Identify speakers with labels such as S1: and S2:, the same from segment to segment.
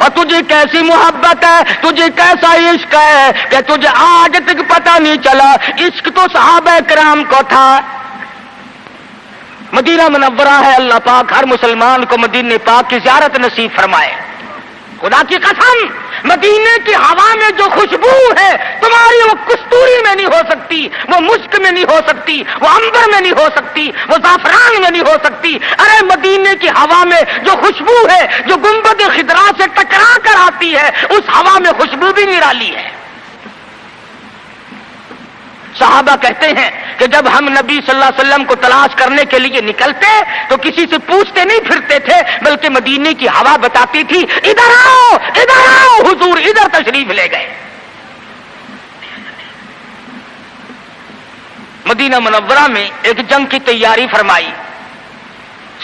S1: اور تجھے کیسی محبت ہے، تجھے کیسا عشق ہے کہ تجھے آج تک پتہ نہیں چلا۔ عشق تو صحابہ کرام کو تھا۔ مدینہ منورہ ہے، اللہ پاک ہر مسلمان کو مدینہ پاک کی زیارت نصیب فرمائے۔ خدا کی قسم، مدینے کی ہوا میں جو خوشبو ہے تمہاری، وہ کستوری میں نہیں ہو سکتی، وہ مشک میں نہیں ہو سکتی، وہ عنبر میں نہیں ہو سکتی، وہ زعفران میں نہیں ہو سکتی۔ ارے مدینے کی ہوا میں جو خوشبو ہے، جو گنبد خضرا سے ٹکرا کر آتی ہے، اس ہوا میں خوشبو بھی نرالی ہے۔ صحابہ کہتے ہیں کہ جب ہم نبی صلی اللہ علیہ وسلم کو تلاش کرنے کے لیے نکلتے تو کسی سے پوچھتے نہیں پھرتے تھے، بلکہ مدینے کی ہوا بتاتی تھی ادھر آؤ ادھر آؤ، حضور ادھر تشریف لے گئے۔ مدینہ منورہ میں ایک جنگ کی تیاری فرمائی،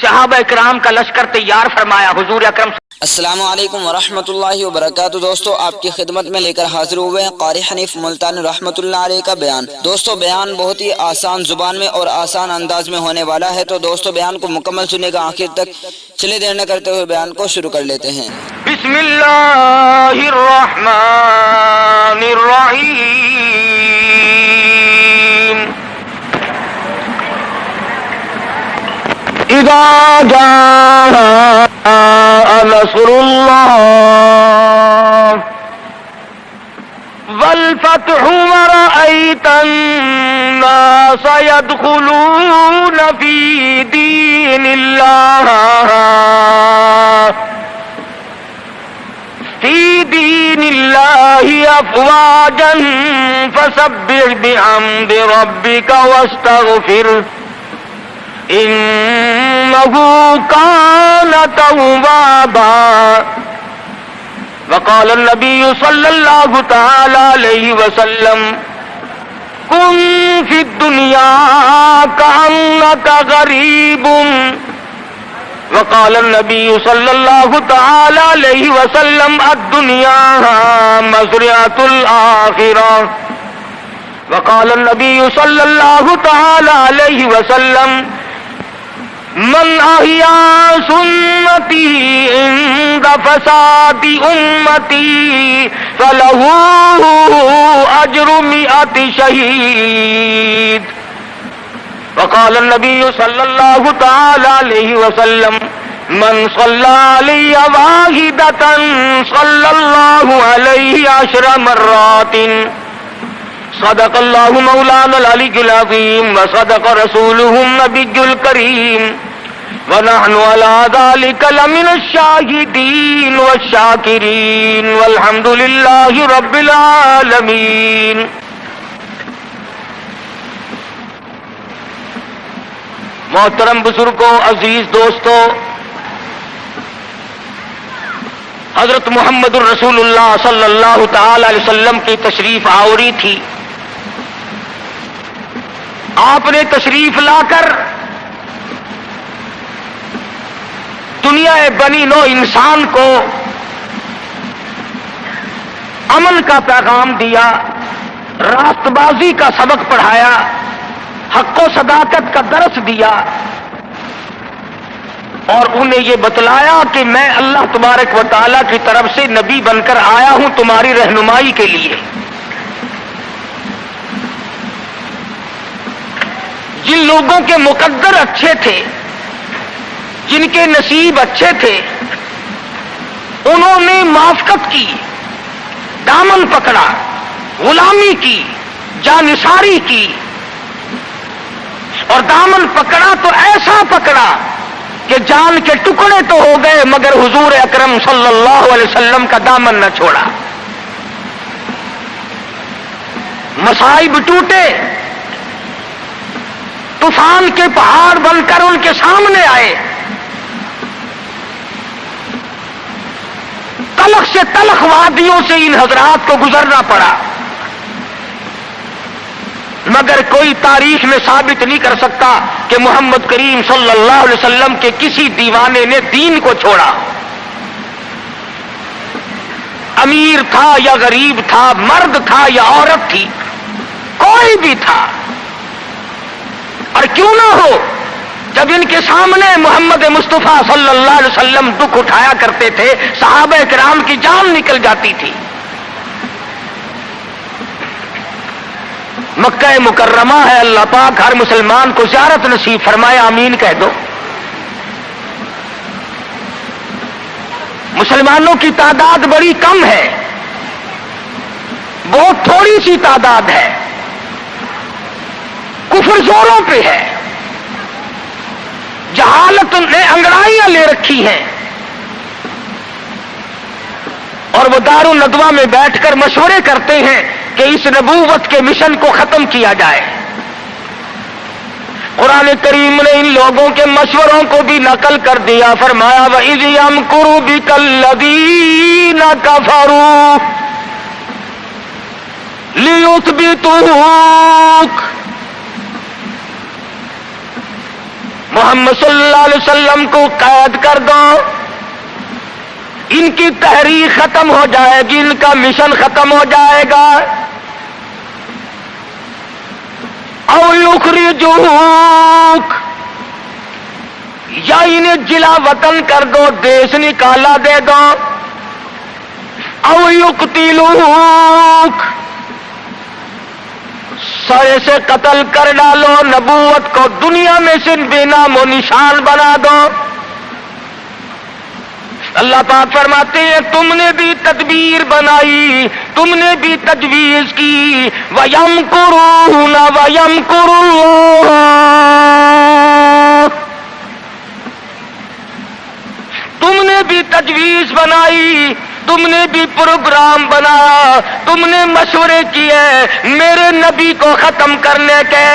S1: صحابہ کرام کا لشکر تیار فرمایا۔ حضور اکرم
S2: السلام علیکم ورحمۃ اللہ وبرکاتہ۔ دوستو آپ کی خدمت میں لے کر حاضر ہوئے ہیں قاری حنیف ملتانی رحمۃ اللہ علیہ کا بیان۔ دوستو بیان بہت ہی آسان زبان میں اور آسان انداز میں ہونے والا ہے، تو دوستو بیان کو مکمل سنے گا آخر تک۔ چلے دیر نہ کرتے ہوئے بیان کو شروع کر لیتے ہیں۔
S1: بسم اللہ الرحمن الرحیم۔ اذا جاء نصر اللہ والفتح ورأيت الناس يدخلون في دين الله أفواجا فسبح بحمد ربك واستغفره إنه كان توابا۔ وقال النبي صلى الله تعالى عليه وسلم كن في الدنيا كأنك غريب۔ وقال النبي صلى الله تعالى عليه وسلم الدنيا مزرعة الآخرة۔ وقال النبي صلى الله تعالى عليه وسلم من احیا سنتی عند فساد امتی فلہ اجر 100 شہید۔ وقال النبی صلی اللہ تعالی علیہ وسلم من صلی علی واحدۃ صلی اللہ علیہ 10 مرات۔ صدق اللہ مولانا العلی العظیم وصدق رسولہ النبی الکریم ونحن علی ذلک لمن الشاہدین والشاکرین والحمد للہ رب العالمین۔ محترم بزرگوں، عزیز دوستوں، حضرت محمد الرسول اللہ صلی اللہ تعالی علیہ وسلم کی تشریف آوری تھی۔ آپ نے تشریف لا کر دنیا بنی نو انسان کو امن کا پیغام دیا، راست بازی کا سبق پڑھایا، حق و صداقت کا درس دیا، اور انہیں یہ بتلایا کہ میں اللہ تبارک و تعالیٰ کی طرف سے نبی بن کر آیا ہوں تمہاری رہنمائی کے لیے۔ جن لوگوں کے مقدر اچھے تھے، جن کے نصیب اچھے تھے، انہوں نے موافقت کی، دامن پکڑا، غلامی کی، جانثاری کی، اور دامن پکڑا تو ایسا پکڑا کہ جان کے ٹکڑے تو ہو گئے، مگر حضور اکرم صلی اللہ علیہ وسلم کا دامن نہ چھوڑا۔ مصائب ٹوٹے، طوفان کے پہاڑ بن کر ان کے سامنے آئے، تلخ سے تلخ وادیوں سے ان حضرات کو گزرنا پڑا، مگر کوئی تاریخ میں ثابت نہیں کر سکتا کہ محمد کریم صلی اللہ علیہ وسلم کے کسی دیوانے نے دین کو چھوڑا۔ امیر تھا یا غریب تھا، مرد تھا یا عورت تھی، کوئی بھی تھا، اور کیوں نہ ہو، جب ان کے سامنے محمد مصطفیٰ صلی اللہ علیہ وسلم دکھ اٹھایا کرتے تھے صحابہ کرام کی جان نکل جاتی تھی. مکہ مکرمہ ہے، اللہ پاک ہر مسلمان کو زیارت نصیب فرمائے، آمین کہہ دو. مسلمانوں کی تعداد بڑی کم ہے، بہت تھوڑی سی تعداد ہے، کفر زوروں پہ ہے، جہالت نے انگڑائیاں لے رکھی ہیں، اور وہ دار الندوہ میں بیٹھ کر مشورے کرتے ہیں کہ اس نبوت کے مشن کو ختم کیا جائے. قرآن کریم نے ان لوگوں کے مشوروں کو بھی نقل کر دیا، فرمایا وَإِذْ يَمْكُرُ بِكَ الَّذِينَ كَفَرُوا لِيُثْبِتُوكَ. محمد صلی اللہ علیہ وسلم کو قید کر دو، ان کی تحریک ختم ہو جائے گی، ان کا مشن ختم ہو جائے گا. او یخرجوک، یا انہیں جلا وطن کر دو، دیش نکالا دے دو. او یقتلوک، سرے سے قتل کر ڈالو، نبوت کو دنیا میں سے بے نام و نشان بنا دو. اللہ پاک فرماتے ہیں تم نے بھی تدبیر بنائی، تم نے بھی تجویز کی. وَيَمْكُرُونَ وَيَمْكُرُ اللَّهُ، تم نے بھی تجویز بنائی، تم نے بھی پروگرام بنایا، تم نے مشورے کیے میرے نبی کو ختم کرنے کے.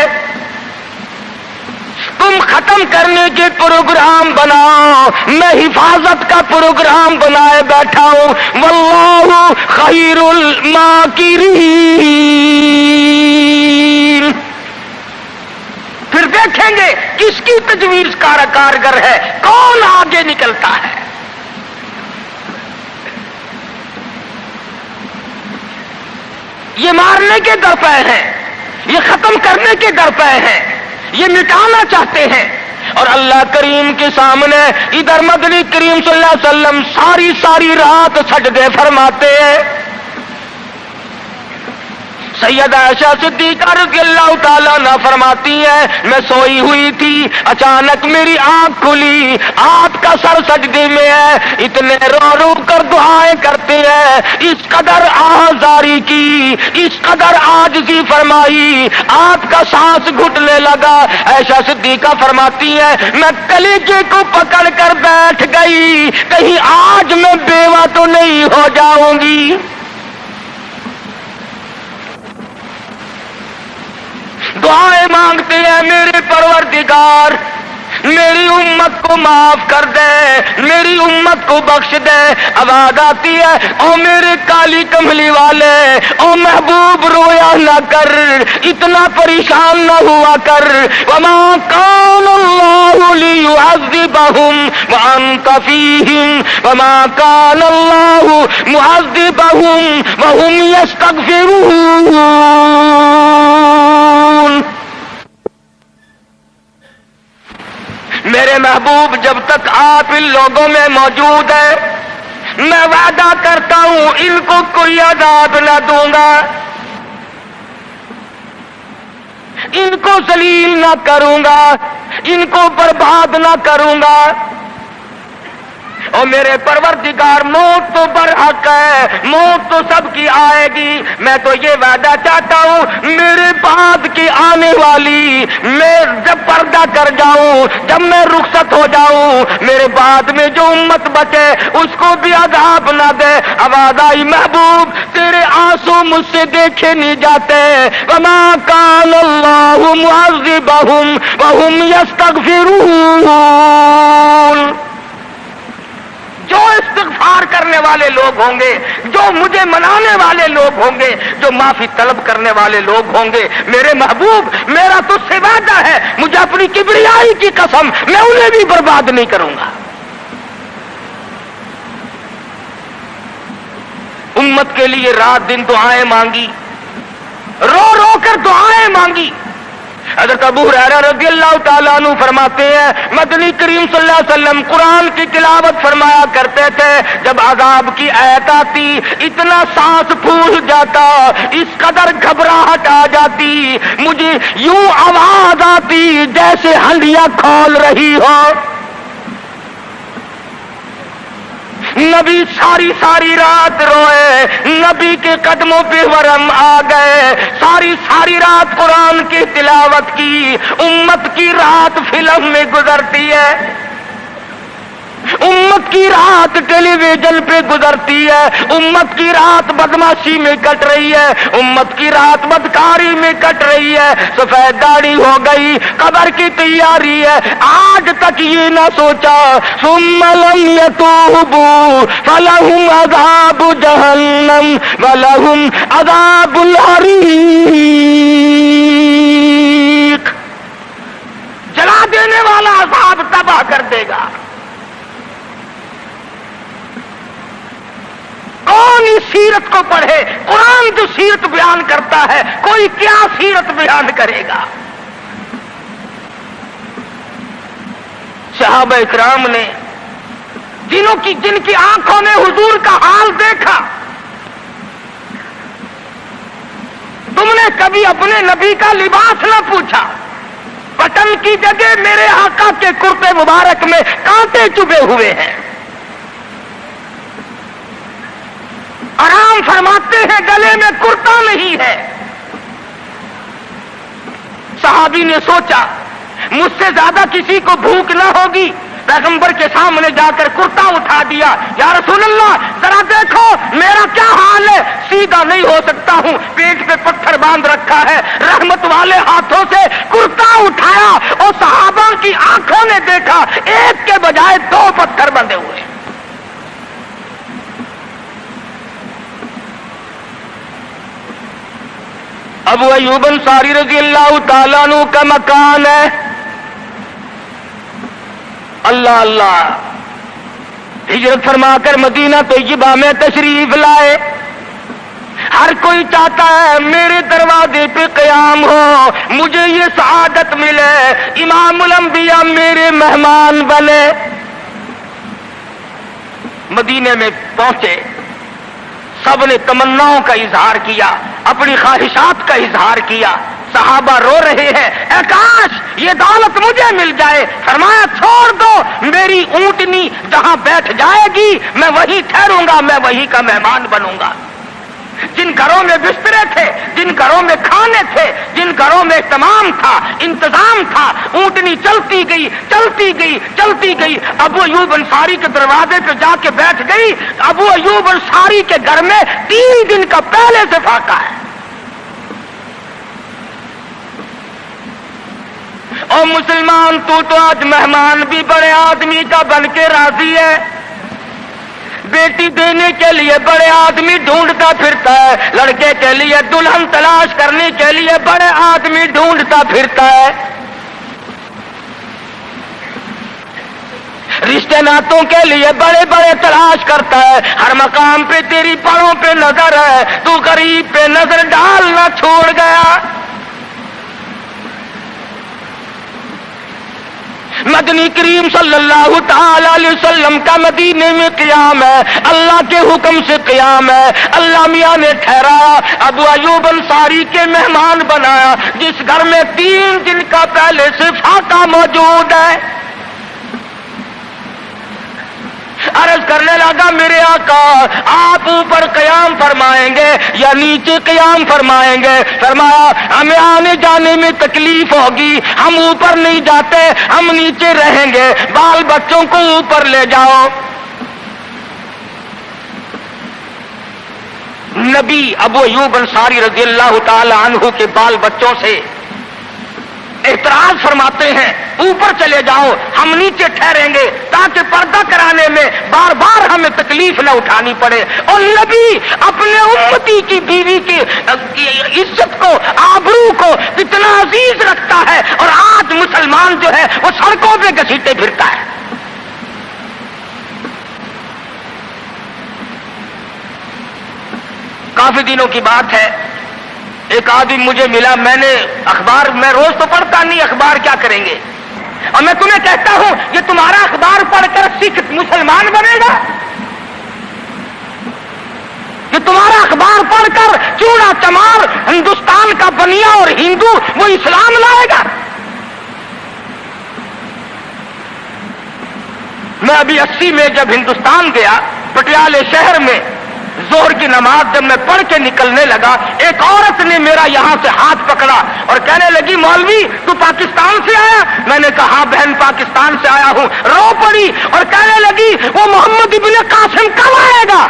S1: تم ختم کرنے کے پروگرام بناؤ، میں حفاظت کا پروگرام بنائے بیٹھا ہوں. واللہ خیر الماکرین. پھر دیکھیں گے کس کی تجویز کارگر ہے، کون آگے نکلتا ہے. یہ مارنے کے درپے ہیں، یہ ختم کرنے کے درپے ہیں، یہ مٹانا چاہتے ہیں. اور اللہ کریم کے سامنے ادھر مدنی کریم صلی اللہ علیہ وسلم ساری رات سجدے فرماتے ہیں. سیدہ عائشہ صدیقہ رضی اللہ تعالیٰ عنہ فرماتی ہے میں سوئی ہوئی تھی، اچانک میری آنکھ کھلی، آپ کا سر سجدے میں ہے، اتنے رو کر دعائیں کرتے ہیں. اس قدر آزاری کی، اس قدر عاجزی فرمائی، آپ کا سانس گھٹنے لگا. عائشہ صدیقہ فرماتی ہے میں کلیجے کو پکڑ کر بیٹھ گئی، کہیں آج میں بیوہ تو نہیں ہو جاؤں گی. دعائیں مانگتے ہیں میرے پروردگار میری امت کو معاف کر دے، میری امت کو بخش دے. آواز آتی ہے او میرے کالی کملی والے، او محبوب رویا نہ کر، اتنا پریشان نہ ہوا کر. وما کان اللہ لیعذبہم وانت فیہم وما کان اللہ معذبہم وہم یستغفرون. میرے محبوب جب تک آپ ان لوگوں میں موجود ہیں میں وعدہ کرتا ہوں ان کو کوئی عذاب نہ دوں گا، ان کو ذلیل نہ کروں گا، ان کو برباد نہ کروں گا. اور میرے پروردگار موت تو برحق ہے، موت تو سب کی آئے گی. میں تو یہ وعدہ چاہتا ہوں میرے بعد کی آنے والی، میں جب پردہ کر جاؤں، جب میں رخصت ہو جاؤں، میرے بعد میں جو امت بچے اس کو بھی عذاب نہ دے. آواز آئی محبوب تیرے آنسو مجھ سے دیکھے نہیں جاتے. وما کان اللہ معذبہم وہم یستغفرون. جو استغفار کرنے والے لوگ ہوں گے، جو مجھے منانے والے لوگ ہوں گے، جو معافی طلب کرنے والے لوگ ہوں گے، میرے محبوب میرا تجھ سے وعدہ ہے، مجھے اپنی کبریائی کی قسم میں انہیں بھی برباد نہیں کروں گا. امت کے لیے رات دن دعائیں مانگی، رو کر دعائیں مانگی. حضرت ابو ہریرہ رضی اللہ تعالیٰ عنہ فرماتے ہیں مدنی کریم صلی اللہ علیہ وسلم قرآن کی تلاوت فرمایا کرتے تھے، جب عذاب کی آیت آتی اتنا سانس پھول جاتا، اس قدر گھبراہٹ آ جاتی، مجھے یوں آواز آتی جیسے ہنڈیاں کھول رہی ہو۔ نبی ساری ساری رات روئے، نبی کے قدموں پہ ورم آ گئے، ساری رات قرآن کی تلاوت کی۔ امت کی رات فلم میں گزرتی ہے، امت کی رات ٹیلی ویژن پہ گزرتی ہے، امت کی رات بدماشی میں کٹ رہی ہے، امت کی رات بدکاری میں کٹ رہی ہے، سفید داڑھی ہو گئی، قبر کی تیاری ہے، آج تک یہ نہ سوچا ثم لم يتوبوا فلهم عذاب جہنم ولهم عذاب الحریق، جلا دینے والا عذاب تباہ کر دے گا۔ کون اس سیرت کو پڑھے؟ قرآن جو سیرت بیان کرتا ہے، کوئی کیا سیرت بیان کرے گا؟ صحابہ اکرام نے جن کی آنکھوں نے حضور کا حال دیکھا، تم نے کبھی اپنے نبی کا لباس نہ پوچھا، بٹن کی جگہ میرے آقا کے کرتے مبارک میں کانٹے چبھے ہوئے ہیں، آرام فرماتے ہیں، گلے میں کرتا نہیں ہے۔ صحابی نے سوچا مجھ سے زیادہ کسی کو بھوک نہ ہوگی، پیغمبر کے سامنے جا کر کرتا اٹھا دیا، یا رسول اللہ ذرا دیکھو میرا کیا حال ہے، سیدھا نہیں ہو سکتا ہوں، پیٹ پہ پتھر باندھ رکھا ہے۔ رحمت والے ہاتھوں سے کرتا اٹھایا اور صحابہ کی آنکھوں نے دیکھا ایک کے بجائے 2 پتھر بندھے ہوئے۔ ابو ایوب انصاری رضی اللہ تعالیٰ عنہ کا مکان ہے، اللہ اللہ، ہجرت فرما کر مدینہ طیبہ میں تشریف لائے۔ ہر کوئی چاہتا ہے میرے دروازے پہ قیام ہو، مجھے یہ سعادت ملے، امام الانبیاء میرے مہمان بنے۔ مدینے میں پہنچے، سب نے تمناؤں کا اظہار کیا، اپنی خواہشات کا اظہار کیا۔ صحابہ رو رہے ہیں، اے کاش یہ دولت مجھے مل جائے۔ فرمایا چھوڑ دو، میری اونٹنی جہاں بیٹھ جائے گی میں وہیں ٹھہروں گا، میں وہیں کا مہمان بنوں گا۔ جن گھروں میں بسترے تھے، جن گھروں میں کھانے تھے، جن گھروں میں اہتمام تھا، انتظام تھا، اونٹنی چلتی گئی چلتی گئی چلتی گئی، ابو ایوب انصاری کے دروازے پہ جا کے بیٹھ گئی۔ ابو ایوب انصاری کے گھر میں 3 دن کا پہلے سے فاقہ ہے۔ اور مسلمان تو آج مہمان بھی بڑے آدمی کا بن کے راضی ہے، بیٹی دینے کے لیے بڑے آدمی ڈھونڈتا پھرتا ہے، لڑکے کے لیے دلہن تلاش کرنے کے لیے بڑے آدمی ڈھونڈتا پھرتا ہے، رشتے ناتوں کے لیے بڑے بڑے تلاش کرتا ہے۔ ہر مقام پہ تیری پڑوں پہ نظر ہے، تو غریب پہ نظر ڈالنا چھوڑ گیا۔ مدنی کریم صلی اللہ تعالی علیہ وسلم کا مدینے میں قیام ہے، اللہ کے حکم سے قیام ہے۔ اللہ میاں نے ٹھہرایا، ابو ایوب انصاری کے مہمان بنایا، جس گھر میں 3 دن کا پہلے سے فاقہ موجود ہے۔ عرض کرنے لگا میرے آقا آپ اوپر قیام فرمائیں گے یا نیچے قیام فرمائیں گے؟ فرمایا ہمیں آنے جانے میں تکلیف ہوگی، ہم اوپر نہیں جاتے، ہم نیچے رہیں گے، بال بچوں کو اوپر لے جاؤ۔ نبی ابو ایوب انصاری رضی اللہ تعالی عنہ کے بال بچوں سے اعتراض فرماتے ہیں اوپر چلے جاؤ، ہم نیچے ٹھہریں گے تاکہ پردہ کرانے میں بار بار ہمیں تکلیف نہ اٹھانی پڑے۔ اور نبی اپنے امتی کی بیوی کی عزت کو، آبرو کو کتنا عزیز رکھتا ہے، اور آج مسلمان جو ہے وہ سڑکوں پہ گھسیٹے پھرتا ہے۔ کافی دنوں کی بات ہے، ایک آدمی مجھے ملا، میں نے اخبار، میں روز تو پڑھتا نہیں، اخبار کیا کریں گے، اور میں تمہیں کہتا ہوں یہ تمہارا اخبار پڑھ کر سکھ مسلمان بنے گا؟ یہ تمہارا اخبار پڑھ کر چوڑا چمار ہندوستان کا بنیا اور ہندو وہ اسلام لائے گا؟ میں ابھی 80 میں جب ہندوستان گیا، پٹیالے شہر میں ظہر کی نماز جب میں پڑھ کے نکلنے لگا، ایک عورت نے میرا یہاں سے ہاتھ پکڑا اور کہنے لگی مولوی تو پاکستان سے آیا؟ میں نے کہا ہاں بہن پاکستان سے آیا ہوں۔ رو پڑی اور کہنے لگی وہ محمد ابن قاسم کب آئے گا؟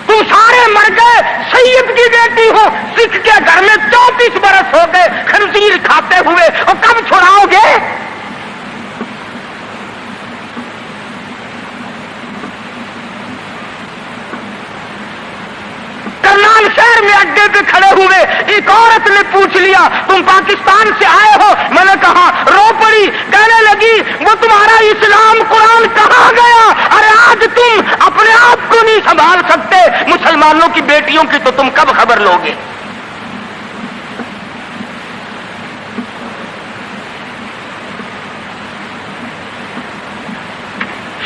S1: تم سارے مر گئے، سید کی بیٹی ہو، سکھ کے گھر میں 34 برس ہو گئے خنزیر کھاتے ہوئے، اور کب چھڑاؤ گے؟ کرنال شہر میں اڈے پہ کھڑے ہوئے ایک عورت نے پوچھ لیا تم پاکستان سے آئے ہو؟ میں نے کہا، رو پڑی، کہنے لگی وہ تمہارا اسلام قرآن کہاں گیا؟ ارے آج تم اپنے آپ کو نہیں سنبھال سکتے، مسلمانوں کی بیٹیوں کی تو تم کب خبر لوگے؟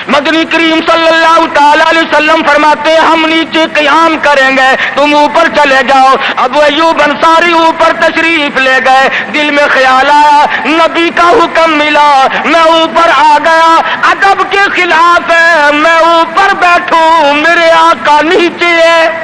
S1: مدنی کریم صلی اللہ تعالی علیہ وسلم فرماتے ہیں ہم نیچے قیام کریں گے، تم اوپر چلے جاؤ۔ ابو ایوب انصاری اوپر تشریف لے گئے، دل میں خیال آیا نبی کا حکم ملا، میں اوپر آ گیا، ادب کے خلاف ہے میں اوپر بیٹھوں، میرے آقا نیچے ہے۔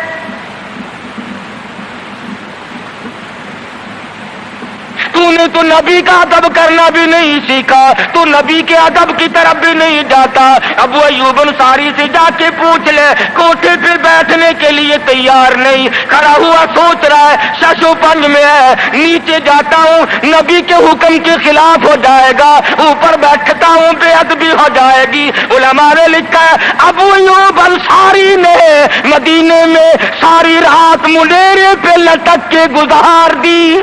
S1: تو نے تو نبی کا ادب کرنا بھی نہیں سیکھا، تو نبی کے ادب کی طرف بھی نہیں جاتا۔ ابو ایوب انصاری سے جا کے پوچھ لے، کوٹھے پہ بیٹھنے کے لیے تیار نہیں، کھڑا ہوا سوچ رہا ہے ششو پنج میں ہے، نیچے جاتا ہوں نبی کے حکم کے خلاف ہو جائے گا، اوپر بیٹھتا ہوں بے ادبی ہو جائے گی۔ علماء نے لکھا ہے ابو ایوب انصاری نے مدینے میں ساری رات منڈیرے پہ لٹک کے گزار دی۔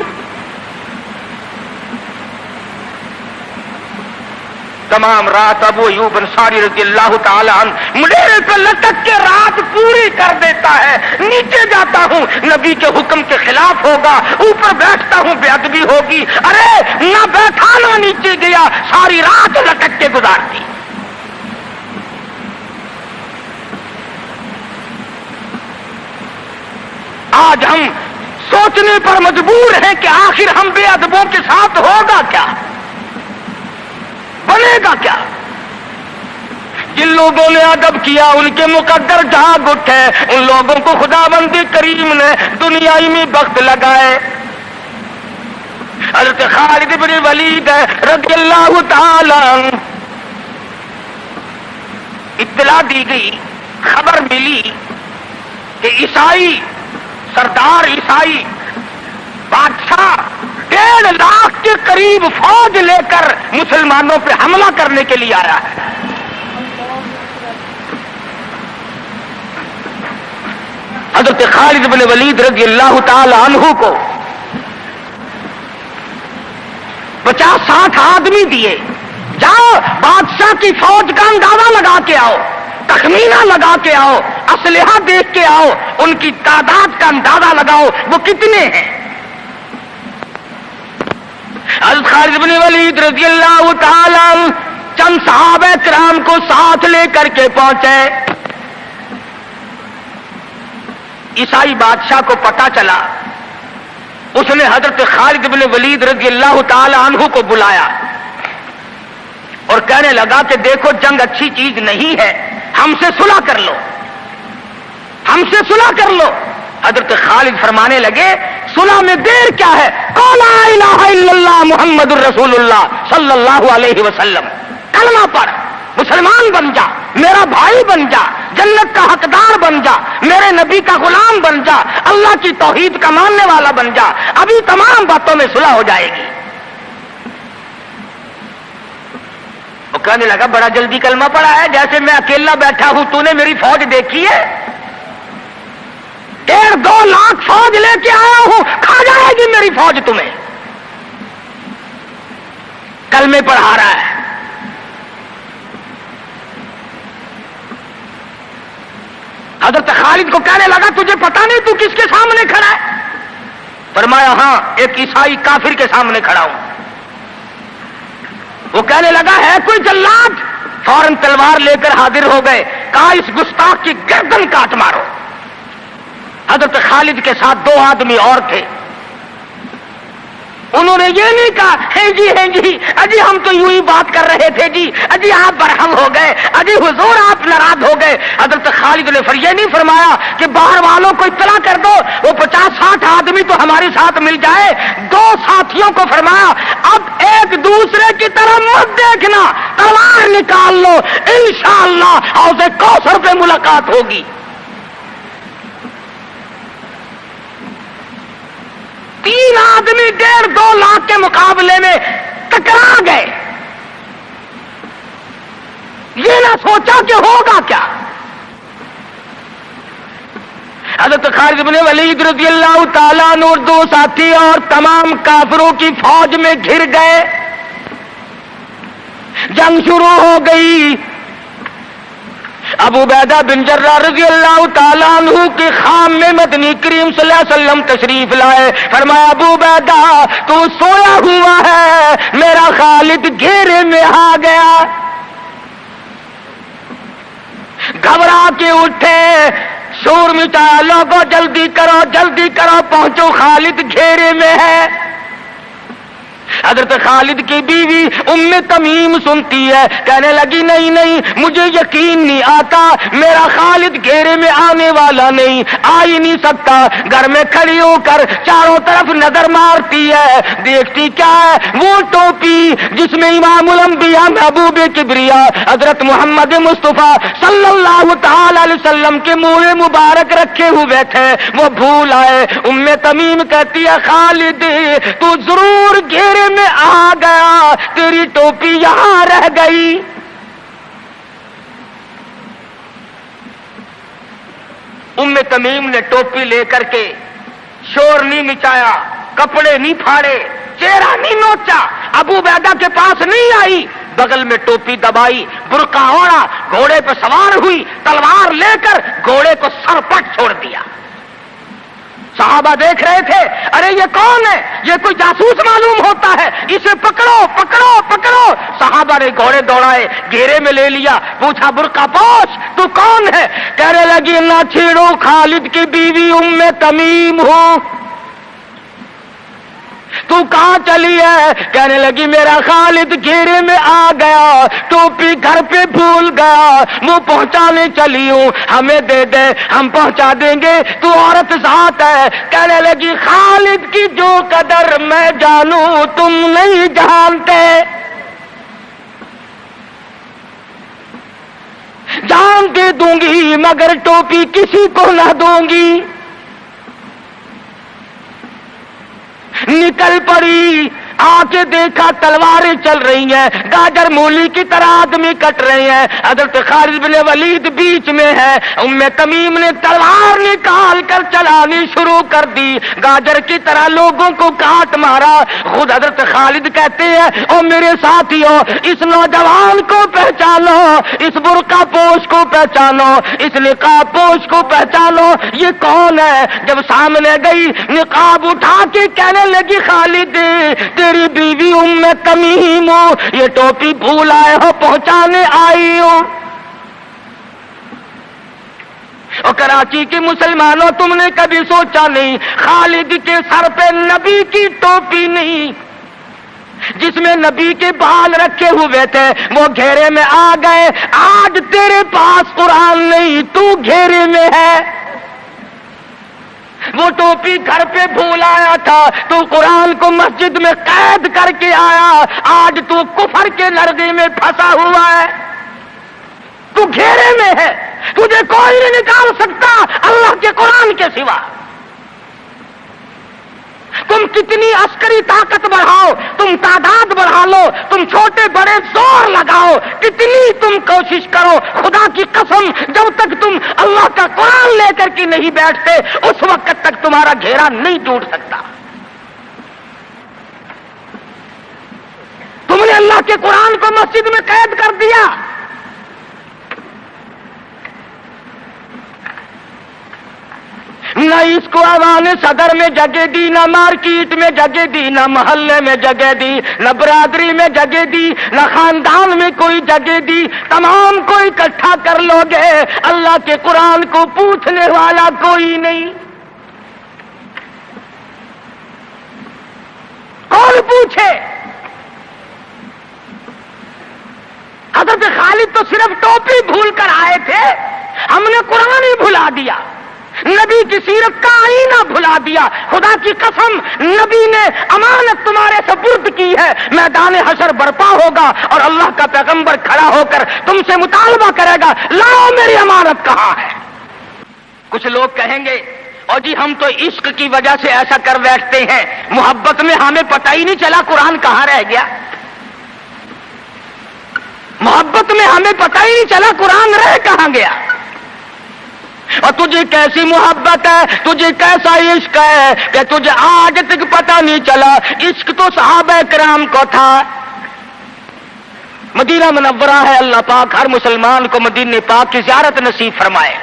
S1: تمام رات ابو ایوب انصاری رضی اللہ تعالی عنہ منڈیرے پہ لٹک کے رات پوری کر دیتا ہے۔ نیچے جاتا ہوں نبی کے حکم کے خلاف ہوگا، اوپر بیٹھتا ہوں بے ادبی ہوگی، ارے نہ بیٹھا نہ نیچے گیا، ساری رات لٹک کے گزار دی۔ آج ہم سوچنے پر مجبور ہیں کہ آخر ہم بے ادبوں کے ساتھ ہوگا کیا، بنے گا کیا؟ جن لوگوں نے ادب کیا ان کے مقدر جاگ اٹھے، ان لوگوں کو خداوند کریم نے دنیائی میں بخت لگائے۔ حضرت خالد بن ولید رضی اللہ تعالی عنہ، اطلاع دی گئی، خبر ملی کہ عیسائی سردار عیسائی بادشاہ 1.5 لاکھ کے قریب فوج لے کر مسلمانوں پہ حملہ کرنے کے لیے آیا ہے۔ حضرت خالد بن ولید رضی اللہ تعالی عنہ کو 50-60 آدمی دیے، جاؤ بادشاہ کی فوج کا اندازہ لگا کے آؤ، تخمینہ لگا کے آؤ، اسلحہ دیکھ کے آؤ، ان کی تعداد کا اندازہ لگاؤ وہ کتنے ہیں۔ حضرت خالد بن ولید رضی اللہ تعالی عنہ چند صحابہ کرام کو ساتھ لے کر کے پہنچے۔ عیسائی بادشاہ کو پتا چلا، اس نے حضرت خالد بن ولید رضی اللہ تعالی عنہ کو بلایا اور کہنے لگا کہ دیکھو جنگ اچھی چیز نہیں ہے، ہم سے صلح کر لو، ہم سے صلح کر لو۔ حضرت خالد فرمانے لگے صلح میں دیر کیا ہے، قول لا الہ الا اللہ محمد الرسول اللہ صلی اللہ علیہ وسلم، کلمہ پڑھ، مسلمان بن جا، میرا بھائی بن جا، جنت کا حقدار بن جا، میرے نبی کا غلام بن جا، اللہ کی توحید کا ماننے والا بن جا، ابھی تمام باتوں میں صلح ہو جائے گی۔ وہ کہنے لگا بڑا جلدی کلمہ پڑھا ہے، جیسے میں اکیلا بیٹھا ہوں، تو نے میری فوج دیکھی ہے؟ 1.5-2 لاکھ فوج لے کے آیا ہوں، کھا جائے گی میری فوج تمہیں۔ کلمے پڑھا رہا ہے۔ حضرت خالد کو کہنے لگا تجھے پتا نہیں تو کس کے سامنے کھڑا ہے؟ فرمایا ہاں ایک عیسائی کافر کے سامنے کھڑا ہوں۔ وہ کہنے لگا ہے کوئی جلاد؟ فوراً تلوار لے کر حاضر ہو گئے، کہا اس گستاخ کی گردن کاٹ مارو۔ حضرت خالد کے ساتھ 2 آدمی اور تھے، انہوں نے یہ نہیں کہا ہے جی اجی ہم تو یوں ہی بات کر رہے تھے جی، اجی آپ برہم ہو گئے، اجی حضور آپ ناراض ہو گئے۔ حضرت خالد نے یہ نہیں فرمایا کہ باہر والوں کو اطلاع کر دو، وہ 50-60 آدمی تو ہمارے ساتھ مل جائے۔ 2 ساتھیوں کو فرمایا اب ایک دوسرے کی طرف مت دیکھنا، تلوار نکال لو، انشاءاللہ حوض کوثر پہ ملاقات ہوگی۔ 3 آدمی 1.5-2 لاکھ کے مقابلے میں ٹکرا گئے، یہ نہ سوچا کہ ہوگا کیا۔ حضرت خالد بن ولید رضی اللہ تعالیٰ عنہ اور 2 ساتھی اور تمام کافروں کی فوج میں گھر گئے، جنگ شروع ہو گئی۔ ابو عبیدہ بن جراح رضی اللہ تعالیٰ عنہ کے خام میں مدنی کریم صلی اللہ علیہ وسلم تشریف لائے، فرمایا ابو عبیدہ تو سویا ہوا ہے، میرا خالد گھیرے میں آ گیا۔ گھبرا کے اٹھے، شور مچایا، لوگوں جلدی کرو پہنچو، خالد گھیرے میں ہے۔ حضرت خالد کی بیوی ام تمیم سنتی ہے، کہنے لگی نہیں مجھے یقین نہیں آتا، میرا خالد گھیرے میں آنے والا نہیں، آ ہی نہیں سکتا۔ گھر میں کھڑی ہو کر چاروں طرف نظر مارتی ہے، دیکھتی کیا ہے؟ وہ ٹوپی جس میں امام الانبیاء محبوب کبریا حضرت محمد مصطفیٰ صلی اللہ تعالی علیہ وسلم کے منہ مبارک رکھے ہوئے تھے، وہ بھول آئے۔ ام تمیم کہتی ہے خالد تو ضرور گھیرے میں آ گیا، تیری ٹوپی یہاں رہ گئی۔ ام تمیم نے ٹوپی لے کر کے شور نہیں مچایا، کپڑے نہیں پھاڑے، چہرہ نہیں نوچا، ابو عبیدہ کے پاس نہیں آئی، بغل میں ٹوپی دبائی، برقع اوڑھا، گھوڑے پہ سوار ہوئی، تلوار لے کر گھوڑے کو سر پٹ چھوڑ دیا۔ صحابہ دیکھ رہے تھے، ارے یہ کون ہے؟ یہ کوئی جاسوس معلوم ہوتا ہے، اسے پکڑو۔ صحابہ نے گھوڑے دوڑائے، گھیرے میں لے لیا، پوچھا برقع پوش تو کون ہے؟ کہنے لگی نہ چھیڑو، خالد کی بیوی ام تمیم ہوں۔ تو کہاں چلی ہے؟ کہنے لگی میرا خالد گھیرے میں آ گیا، ٹوپی گھر پہ بھول گیا، وہ پہنچانے چلی ہوں، ہمیں دے دے ہم پہنچا دیں گے، تو عورت ذات ہے۔ کہنے لگی خالد کی جو قدر میں جانوں تم نہیں جانتے، جان دے دوں گی مگر ٹوپی کسی کو نہ دوں گی۔ نکل پڑی، آ کے دیکھا تلواریں چل رہی ہیں، گاجر مولی کی طرح آدمی کٹ رہے ہیں، حضرت خالد بن ولید بیچ میں ہے۔ ام تمیم نے تلوار نکال کر چلانی شروع کر دی، گاجر کی طرح لوگوں کو کاٹ مارا۔ خود حضرت خالد کہتے ہیں او میرے ساتھیوں، اس نوجوان کو پہچانو، اس برقع پوش کو پہچانو، اس نقاب پوش کو پہچانو، یہ کون ہے؟ جب سامنے گئی، نقاب اٹھا کے کہنے لگی خالد تیری بیوی ام تمیم ہو، یہ ٹوپی بھول آئے ہو، پہنچانے آئی ہو۔ اور کراچی کے مسلمانوں تم نے کبھی سوچا نہیں خالد کے سر پہ نبی کی ٹوپی نہیں، جس میں نبی کے بال رکھے ہوئے تھے، وہ گھیرے میں آ گئے۔ آج تیرے پاس قرآن نہیں، تو گھیرے میں ہے۔ وہ ٹوپی گھر پہ بھول آیا تھا، تو قرآن کو مسجد میں قید کر کے آیا، آج تو کفر کے لرزے میں پھنسا ہوا ہے، تو گھیرے میں ہے، تجھے کوئی نہیں نکال سکتا اللہ کے قرآن کے سوا۔ تم کتنی عسکری طاقت بڑھاؤ، تم تعداد بڑھا لو، تم چھوٹے بڑے زور لگاؤ، کتنی تم کوشش کرو، خدا کی قسم جب تک تم اللہ کا قرآن لے کر کے نہیں بیٹھتے اس وقت تک تمہارا گھیرا نہیں ٹوٹ سکتا۔ تم نے اللہ کے قرآن کو مسجد میں قید کر دیا، اس کو ایوان صدر میں جگہ دی، نہ مارکیٹ میں جگہ دی، نہ محلے میں جگہ دی، نہ برادری میں جگہ دی، نہ خاندان میں کوئی جگہ دی، تمام کو اکٹھا کر لو گے، اللہ کے قرآن کو پوچھنے والا کوئی نہیں۔ کون پوچھے؟ حضرت خالد تو صرف ٹوپی بھول کر آئے تھے، ہم نے قرآن ہی بھلا دیا، نبی کی سیرت کا آئینہ بھلا دیا۔ خدا کی قسم، نبی نے امانت تمہارے سپرد کی ہے، میدان حشر برپا ہوگا اور اللہ کا پیغمبر کھڑا ہو کر تم سے مطالبہ کرے گا، لاؤ میری امانت کہاں ہے؟ کچھ لوگ کہیں گے اور جی ہم تو عشق کی وجہ سے ایسا کر بیٹھتے ہیں، محبت میں ہمیں پتہ ہی نہیں چلا قرآن کہاں رہ گیا، محبت میں ہمیں پتہ ہی نہیں چلا قرآن رہ کہاں گیا۔ اور تجھے کیسی محبت ہے، تجھے کیسا عشق ہے کہ تجھے آج تک پتہ نہیں چلا، عشق تو صحابہ کرام کو تھا۔ مدینہ منورہ ہے، اللہ پاک ہر مسلمان کو مدینہ پاک کی زیارت نصیب فرمائے۔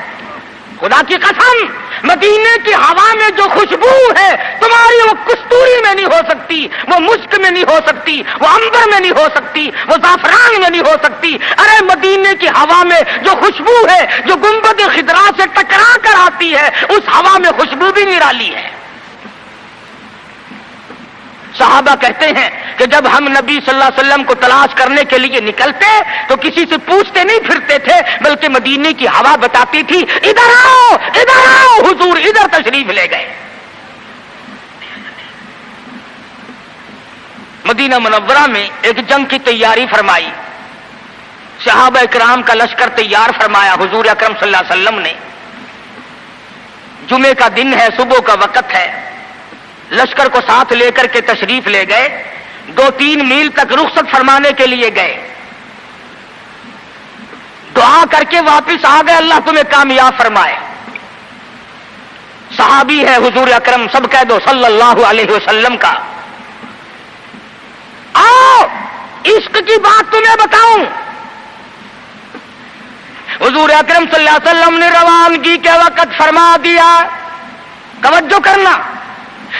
S1: خدا کی قسم، مدینے کی ہوا میں جو خوشبو ہے تمہاری وہ کستوری میں نہیں ہو سکتی، وہ مشک میں نہیں ہو سکتی، وہ عنبر میں نہیں ہو سکتی، وہ زعفران میں نہیں ہو سکتی۔ ارے مدینے کی ہوا میں جو خوشبو ہے، جو گنبد خضرا سے ٹکرا کر آتی ہے، اس ہوا میں خوشبو بھی نرالی ہے۔ صحابہ کہتے ہیں کہ جب ہم نبی صلی اللہ علیہ وسلم کو تلاش کرنے کے لیے نکلتے تو کسی سے پوچھتے نہیں پھرتے تھے، بلکہ مدینے کی ہوا بتاتی تھی، ادھر آؤ ادھر آؤ، حضور ادھر تشریف لے گئے۔ مدینہ منورہ میں ایک جنگ کی تیاری فرمائی، صحابہ کرام کا لشکر تیار فرمایا حضور اکرم صلی اللہ علیہ وسلم نے۔ جمعے کا دن ہے، صبح کا وقت ہے، لشکر کو ساتھ لے کر کے تشریف لے گئے، 2-3 میل تک رخصت فرمانے کے لیے گئے، دعا کر کے واپس آ گئے، اللہ تمہیں کامیاب فرمائے۔ صحابی ہے حضور اکرم، سب کہہ دو صلی اللہ علیہ وسلم کا۔ آؤ عشق کی بات تمہیں بتاؤں، حضور اکرم صلی اللہ علیہ وسلم نے روانگی کے وقت فرما دیا، توجہ کرنا،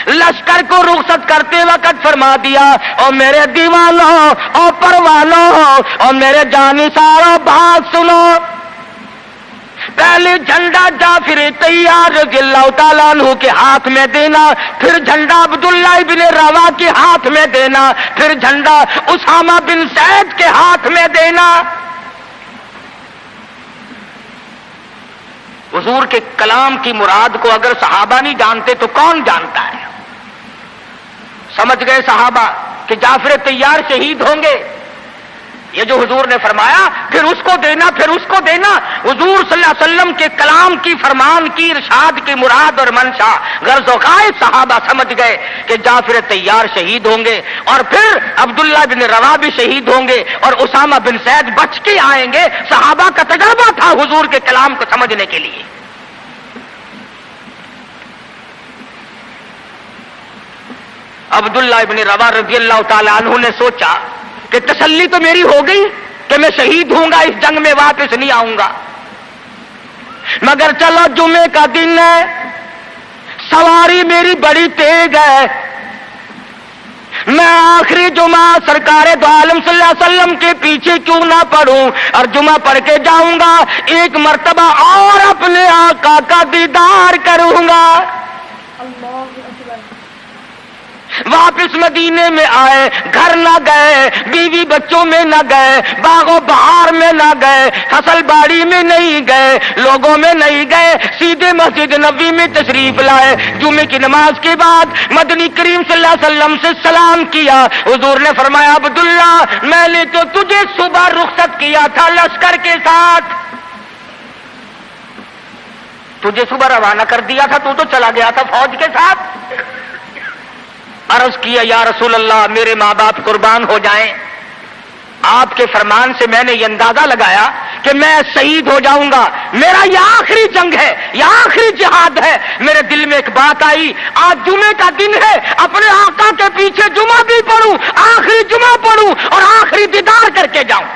S1: لشکر کو رخصت کرتے وقت فرما دیا، اور میرے دیوانوں اور پروانوں اور میرے جانثاروں بات سنو، پہلے جھنڈا جعفر طیار رضی اللہ تعالیٰ عنہ کے ہاتھ میں دینا، پھر جھنڈا عبداللہ ابن روا کے ہاتھ میں دینا، پھر جھنڈا اسامہ بن زید کے ہاتھ میں دینا۔ حضور کے کلام کی مراد کو اگر صحابہ نہیں جانتے تو کون جانتا ہے؟ سمجھ گئے صحابہ کہ جعفر طیار شہید ہوں گے، یہ جو حضور نے فرمایا پھر اس کو دینا پھر اس کو دینا، حضور صلی اللہ علیہ وسلم کے کلام کی، فرمان کی، ارشاد کی مراد اور منشا غرض و غائب صحابہ سمجھ گئے کہ جعفر طیار شہید ہوں گے، اور پھر عبداللہ بن روا بھی شہید ہوں گے، اور اسامہ بن زید بچ کے آئیں گے۔ صحابہ کا تجربہ تھا حضور کے کلام کو سمجھنے کے لیے۔ عبداللہ ابن روا رضی اللہ تعالی عنہ نے سوچا کہ تسلی تو میری ہو گئی کہ میں شہید ہوں گا، اس جنگ میں واپس نہیں آؤں گا، مگر چلو جمعے کا دن ہے، سواری میری بڑی تیز ہے، میں آخری جمعہ سرکار دو عالم صلی اللہ علیہ وسلم کے پیچھے کیوں نہ پڑھوں اور جمعہ پڑھ کے جاؤں گا، ایک مرتبہ اور اپنے آقا کا دیدار کروں گا۔ واپس مدینے میں آئے، گھر نہ گئے، بیوی بچوں میں نہ گئے، باغ و بہار میں نہ گئے، فصل باڑی میں نہیں گئے، لوگوں میں نہیں گئے، سیدھے مسجد نبوی میں تشریف لائے۔ جمعے کی نماز کے بعد مدنی کریم صلی اللہ علیہ وسلم سے سلام کیا، حضور نے فرمایا عبداللہ میں نے تو تجھے صبح رخصت کیا تھا لشکر کے ساتھ، تجھے صبح روانہ کر دیا تھا، تو چلا گیا تھا فوج کے ساتھ۔ عرض کیا یا رسول اللہ میرے ماں باپ قربان ہو جائیں، آپ کے فرمان سے میں نے یہ اندازہ لگایا کہ میں شہید ہو جاؤں گا، میرا یہ آخری جنگ ہے، یہ آخری جہاد ہے۔ میرے دل میں ایک بات آئی، آج جمعے کا دن ہے، اپنے آقا کے پیچھے جمعہ بھی پڑھوں، آخری جمعہ پڑھوں اور آخری دیدار کر کے جاؤں۔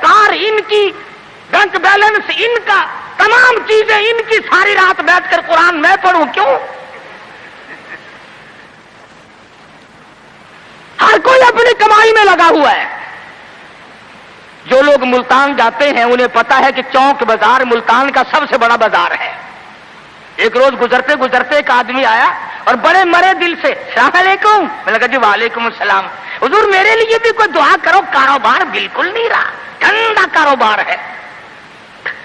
S1: کار ان کی، بینک بیلنس ان کا، تمام چیزیں ان کی، ساری رات بیٹھ کر قرآن میں پڑھوں کیوں؟ ہر کوئی اپنی کمائی میں لگا ہوا ہے۔ جو لوگ ملتان جاتے ہیں انہیں پتا ہے کہ چوک بازار ملتان کا سب سے بڑا بازار ہے۔ ایک روز گزرتے گزرتے ایک آدمی آیا اور بڑے مرے دل سے السلام علیکم، میں نے کہا جی وعلیکم السلام، حضور میرے لیے بھی کوئی دعا کرو، کاروبار بالکل نہیں رہا، ٹھنڈا کاروبار ہے۔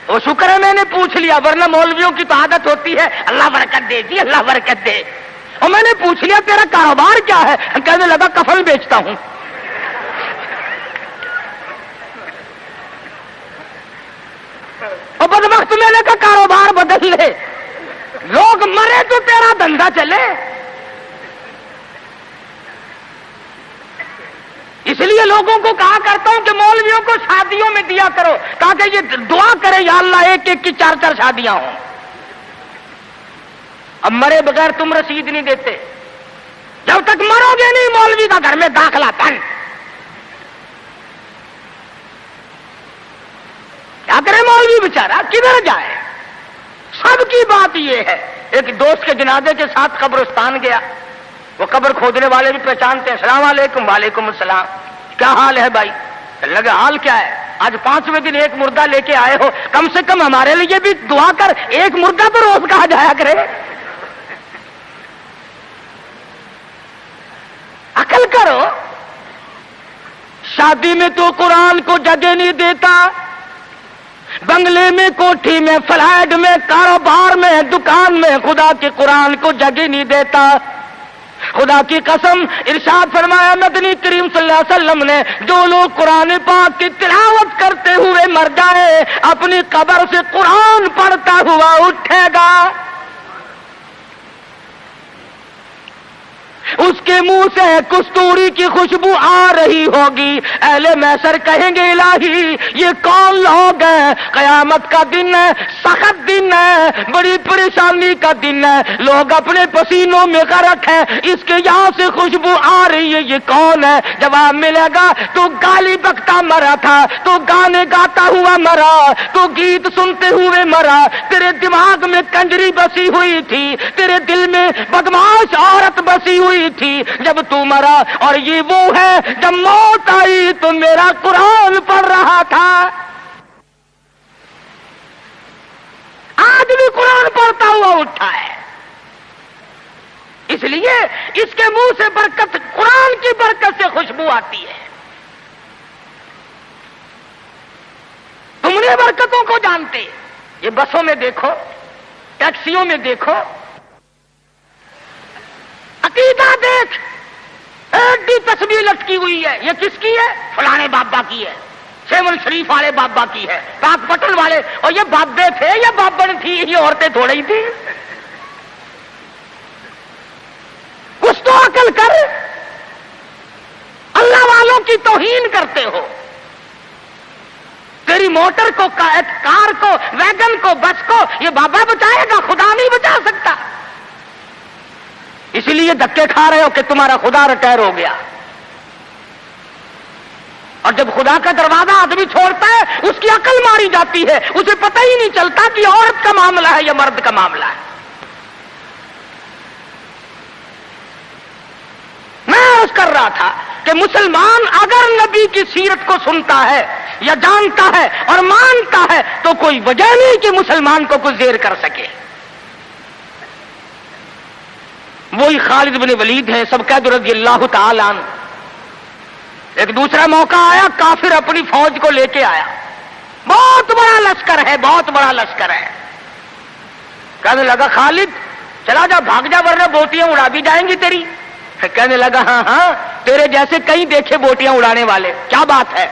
S1: وہ شکر ہے میں نے پوچھ لیا، ورنہ مولویوں کی تو عادت ہوتی ہے اللہ برکت دے جی اللہ برکت دے، اور میں نے پوچھ لیا تیرا کاروبار کیا ہے؟ کہنے لگا کفن بیچتا ہوں۔ اور بدبخت میں نے کہا کاروبار بدل لے، لوگ مرے تو تیرا دھندا چلے۔ اس لیے لوگوں کو کہا کرتا ہوں کہ مولویوں کو شادیوں میں دیا کرو تاکہ یہ دعا کرے یا اللہ ایک ایک کی 4 شادیاں ہوں۔ اب مرے بغیر تم رسید نہیں دیتے، جب تک مرو گے نہیں مولوی کا گھر میں داخلہ بند۔ کیا کرے مولوی بیچارہ، کدھر جائے؟ سب کی بات یہ ہے۔ ایک دوست کے جنازے کے ساتھ قبرستان گیا، وہ قبر کھودنے والے بھی پہچانتے ہیں، السلام علیکم، وعلیکم السلام، کیا حال ہے بھائی؟ لگا حال کیا ہے، آج 5ویں دن ایک مردہ لے کے آئے ہو، کم سے کم ہمارے لیے بھی دعا کر، ایک مردہ تو روز کہا جایا کرے۔ عقل کرو، شادی میں تو قرآن کو جگہ نہیں دیتا، بنگلے میں، کوٹھی میں، فلیٹ میں، کاروبار میں، دکان میں خدا کے قرآن کو جگہ نہیں دیتا۔ خدا کی قسم ارشاد فرمایا مدنی کریم صلی اللہ علیہ وسلم نے، جو لوگ قرآن پاک کی تلاوت کرتے ہوئے مر جائے اپنی قبر سے قرآن پڑھتا ہوا اٹھے گا، اس کے منہ سے کستوری کی خوشبو آ رہی ہوگی۔ اہل محشر کہیں گے الہی یہ کون لوگ ہیں؟ قیامت کا دن ہے، سخت دن ہے، بڑی پریشانی کا دن ہے، لوگ اپنے پسینوں میں غرق ہیں، اس کے یہاں سے خوشبو آ رہی ہے، یہ کون ہے؟ جواب ملے گا تو گالی بکتا مرا تھا، تو گانے گاتا ہوا مرا، تو گیت سنتے ہوئے مرا، تیرے دماغ میں کنجری بسی ہوئی تھی، تیرے دل میں بدماش عورت بسی ہوئی تھی جب تو مرا، اور یہ وہ ہے جب موت آئی تو میرا قرآن پڑھ رہا تھا۔ آج بھی قرآن پڑھتا ہوا اٹھا ہے، اس لیے اس کے منہ سے برکت، قرآن کی برکت سے خوشبو آتی ہے۔ تم نے برکتوں کو جانتے، یہ بسوں میں دیکھو، ٹیکسیوں میں دیکھو، عقیدہ دیکھ، ایڈی تصویر لٹکی ہوئی ہے، یہ کس کی ہے؟ فلانے بابا کی ہے، سیون شریف والے بابا کی ہے، پاک پٹن والے، اور یہ بابے تھے یا بابن تھی، یہ عورتیں تھوڑی تھی۔ کچھ تو عقل کر، اللہ والوں کی توہین کرتے ہو۔ تیری موٹر کو، کار کو، ویگن کو، بس کو یہ بابا بچائے گا، خدا نہیں بچا سکتا، اسی لیے دھکے کھا رہے ہو کہ تمہارا خدا ریٹائر ہو گیا۔ اور جب خدا کا دروازہ آدمی چھوڑتا ہے اس کی عقل ماری جاتی ہے، اسے پتہ ہی نہیں چلتا کہ عورت کا معاملہ ہے یا مرد کا معاملہ ہے۔ میں عرض کر رہا تھا کہ مسلمان اگر نبی کی سیرت کو سنتا ہے یا جانتا ہے اور مانتا ہے تو کوئی وجہ نہیں کہ مسلمان کو کچھ زیر کر سکے۔ وہی خالد بن ولید ہے سبقت رضی اللہ تعالی عنہ۔ ایک دوسرا موقع آیا، کافر اپنی فوج کو لے کے آیا، بہت بڑا لشکر ہے، بہت بڑا لشکر ہے۔ کہنے لگا خالد چلا جا، بھاگ جا ورنہ بوٹیاں اڑا دی جائیں گی تیری۔ کہنے لگا ہاں ہاں تیرے جیسے کئی دیکھے بوٹیاں اڑانے والے، کیا بات ہے؟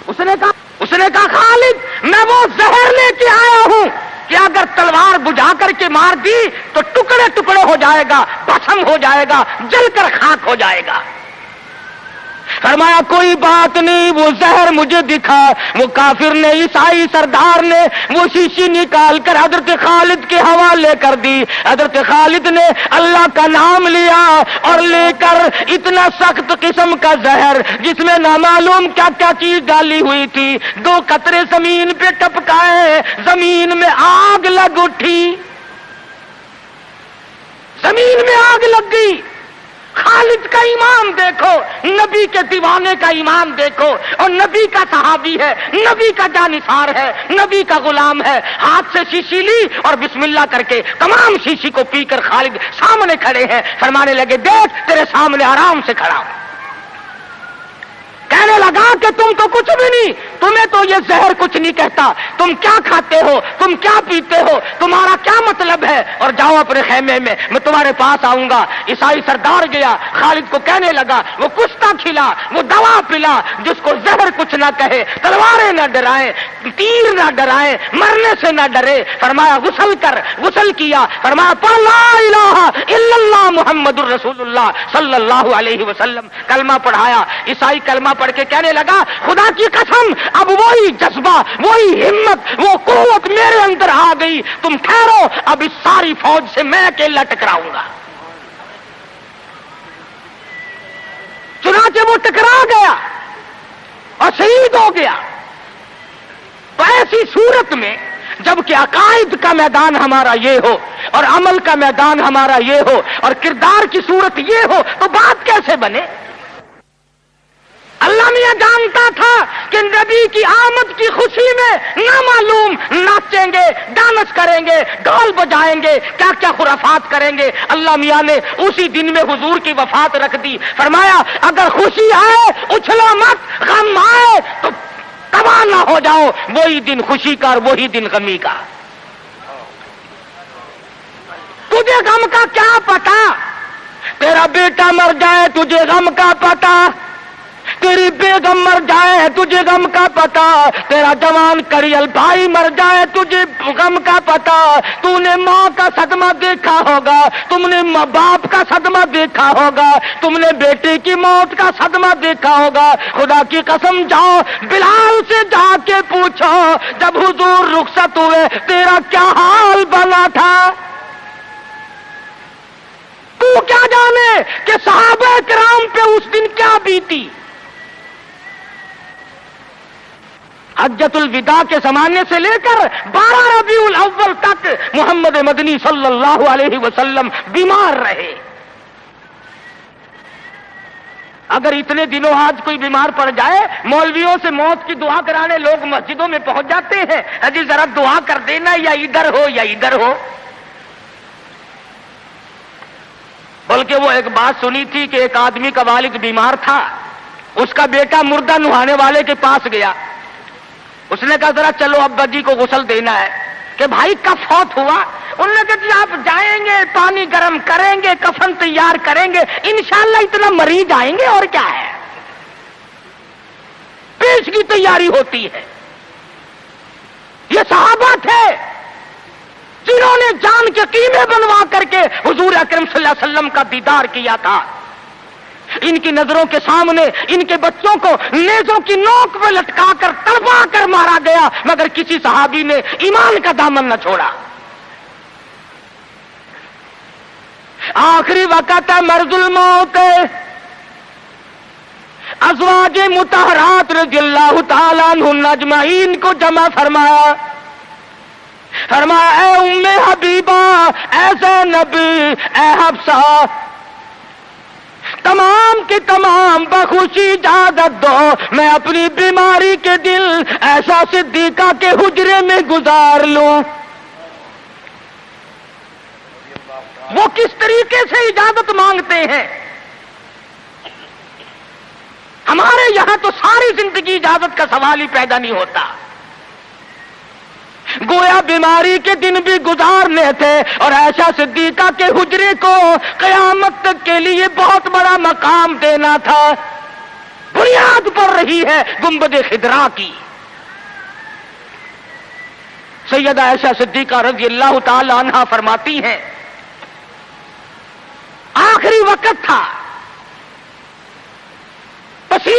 S1: اس نے کہا خالد میں وہ زہر لے کے آیا ہوں کہ اگر تلوار بجھا کر کے مار دی تو ٹکڑے ٹکڑے ہو جائے گا، بھسم ہو جائے گا، جل کر خاک ہو جائے گا۔ فرمایا کوئی بات نہیں، وہ زہر مجھے دکھا۔ وہ کافر نے، عیسائی سردار نے وہ شیشی نکال کر حضرت خالد کے حوالے کر دی۔ حضرت خالد نے اللہ کا نام لیا اور لے کر اتنا سخت قسم کا زہر جس میں نامعلوم کیا کیا چیز ڈالی ہوئی تھی، 2 قطرے زمین پہ ٹپکائے، زمین میں آگ لگ اٹھی، زمین میں آگ لگ گئی۔ خالد کا ایمان دیکھو، نبی کے دیوانے کا ایمان دیکھو، اور نبی کا صحابی ہے، نبی کا جانثار ہے، نبی کا غلام ہے۔ ہاتھ سے شیشی لی اور بسم اللہ کر کے تمام شیشی کو پی کر خالد سامنے کھڑے ہیں، فرمانے لگے دیکھ تیرے سامنے آرام سے کھڑا ہوں۔ کہنے لگا کہ تم تو کچھ بھی نہیں، تمہیں تو یہ زہر کچھ نہیں کہتا، تم کیا کھاتے ہو، تم کیا پیتے ہو، تمہارا کیا مطلب ہے، اور جاؤ اپنے خیمے میں تمہارے پاس آؤں گا۔ عیسائی سردار گیا، خالد کو کہنے لگا وہ کشتہ کھلا، وہ دوا پلا، جس کو زہر کچھ نہ کہے، تلواریں نہ ڈرائیں، تیر نہ ڈرائیں، مرنے سے نہ ڈرے۔ فرمایا غسل کر، غسل کیا، فرمایا پڑھ لا الہ الا اللہ محمد الرسول اللہ صلی اللہ علیہ وسلم، کلمہ پڑھایا۔ عیسائی کلمہ پڑھ کے کہنے لگا خدا کی قسم اب وہی جذبہ، وہی ہمت، وہ قوت میرے اندر آ گئی، تم ٹھہرو، اب اس ساری فوج سے میں اکیلا ٹکراؤں گا۔ چنانچہ وہ ٹکرا گیا اور شہید ہو گیا۔ تو ایسی صورت میں جب کہ عقائد کا میدان ہمارا یہ ہو اور عمل کا میدان ہمارا یہ ہو اور کردار کی صورت یہ ہو تو بات کیسے بنے؟ اللہ میاں جانتا تھا کہ نبی کی آمد کی خوشی میں نامعلوم ناچیں گے، ڈانس کریں گے، ڈھول بجائیں گے، کیا کیا خرافات کریں گے۔ اللہ میاں نے اسی دن میں حضور کی وفات رکھ دی۔ فرمایا اگر خوشی آئے اچھلو مت، غم آئے تو تباہ نہ ہو جاؤ، وہی دن خوشی کا اور وہی دن غمی کا۔ تجھے غم کا کیا پتا؟ تیرا بیٹا مر جائے تجھے غم کا پتا، تیری بیگم مر جائے تجھے غم کا پتا، تیرا جوان کریل بھائی مر جائے تجھے غم کا پتا۔ تو نے ماں کا صدمہ دیکھا ہوگا، تم نے باپ کا صدمہ دیکھا ہوگا، تم نے بیٹے کی موت کا صدمہ دیکھا ہوگا۔ خدا کی قسم جاؤ بلال سے جا کے پوچھو جب حضور رخصت ہوئے تیرا کیا حال بنا تھا۔ تو کیا جانے کہ صحابہ کرام پہ اس دن کیا بیتی۔ حجۃ الوداع کے زمانے سے لے کر 12 ربیع الاول تک محمد مدنی صلی اللہ علیہ وسلم بیمار رہے۔ اگر اتنے دنوں آج کوئی بیمار پڑ جائے، مولویوں سے موت کی دعا کرانے لوگ مسجدوں میں پہنچ جاتے ہیں، اجی ذرا دعا کر دینا یا ادھر ہو یا ادھر ہو۔ بلکہ وہ ایک بات سنی تھی کہ ایک آدمی کا والد بیمار تھا، اس کا بیٹا مردہ نہانے والے کے پاس گیا، اس نے کہا ذرا چلو ابا جی کو غسل دینا ہے، کہ بھائی کب فوت ہوا؟ انہوں نے کہا جی آپ جائیں گے، پانی گرم کریں گے، کفن تیار کریں گے، انشاءاللہ اتنا مریض آئیں گے اور کیا ہے، پیش کی تیاری ہوتی ہے۔ یہ صحابہ تھے جنہوں نے جان کے قیمے بنوا کر کے حضور اکرم صلی اللہ علیہ وسلم کا دیدار کیا تھا۔ ان کی نظروں کے سامنے ان کے بچوں کو نیزوں کی نوک میں لٹکا کر تڑپا کر مارا گیا، مگر کسی صحابی نے ایمان کا دامن نہ چھوڑا۔ آخری وقت ہے، مرض الموت ہے۔ ازواج مطہرات رضی اللہ تعالیٰ عنہن اجمعین کو جمع فرمایا، فرمایا اے ام حبیبہ، اے زینب، اے حفصہ، تمام کی تمام بخوشی اجازت دو میں اپنی بیماری کے دل ایسا صدیقہ کے حجرے میں گزار لوں۔ وہ کس طریقے سے اجازت مانگتے ہیں؟ ہمارے یہاں تو ساری زندگی اجازت کا سوال ہی پیدا نہیں ہوتا، گویا بیماری کے دن بھی گزارنے تھے، اور عائشہ صدیقہ کے حجرے کو قیامت تک کے لیے بہت بڑا مقام دینا تھا۔ بنیاد پڑ رہی ہے گنبد خضرا کی۔ سیدہ عائشہ صدیقہ رضی اللہ تعالی عنہا فرماتی ہیں آخری وقت تھا، پسینے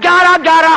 S1: 11-11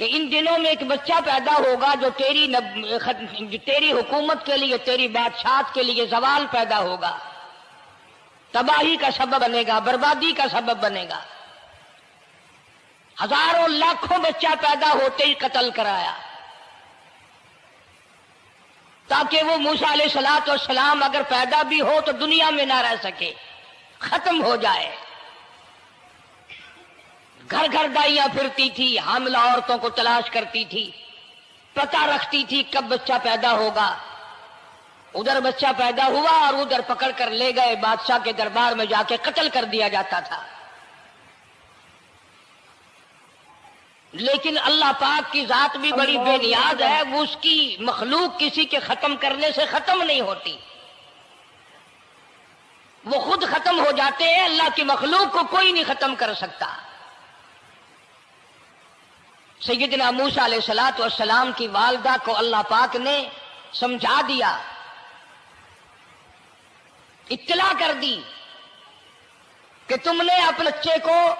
S3: کہ ان دنوں میں ایک بچہ پیدا ہوگا جو تیری حکومت کے لیے، تیری بادشاہت کے لیے زوال پیدا ہوگا، تباہی کا سبب بنے گا، بربادی کا سبب بنے گا۔ ہزاروں لاکھوں بچہ پیدا ہوتے ہی قتل کرایا تاکہ وہ موسیٰ علیہ الصلوۃ والسلام اگر پیدا بھی ہو تو دنیا میں نہ رہ سکے، ختم ہو جائے۔ گھر گھر دائیاں پھرتی تھی، حاملہ عورتوں کو تلاش کرتی تھی، پتہ رکھتی تھی کب بچہ پیدا ہوگا۔ ادھر بچہ پیدا ہوا اور ادھر پکڑ کر لے گئے، بادشاہ کے دربار میں جا کے قتل کر دیا جاتا تھا۔ لیکن اللہ پاک کی ذات بھی بڑی بے نیاز ہے، وہ اس کی مخلوق کسی کے ختم کرنے سے ختم نہیں ہوتی، وہ خود ختم ہو جاتے ہیں۔ اللہ کی مخلوق کو کوئی نہیں ختم کر سکتا۔ سیدنا موسیٰ علیہ الصلوۃ والسلام کی والدہ کو اللہ پاک نے سمجھا دیا، اطلاع کر دی کہ تم نے اپنے بچے کو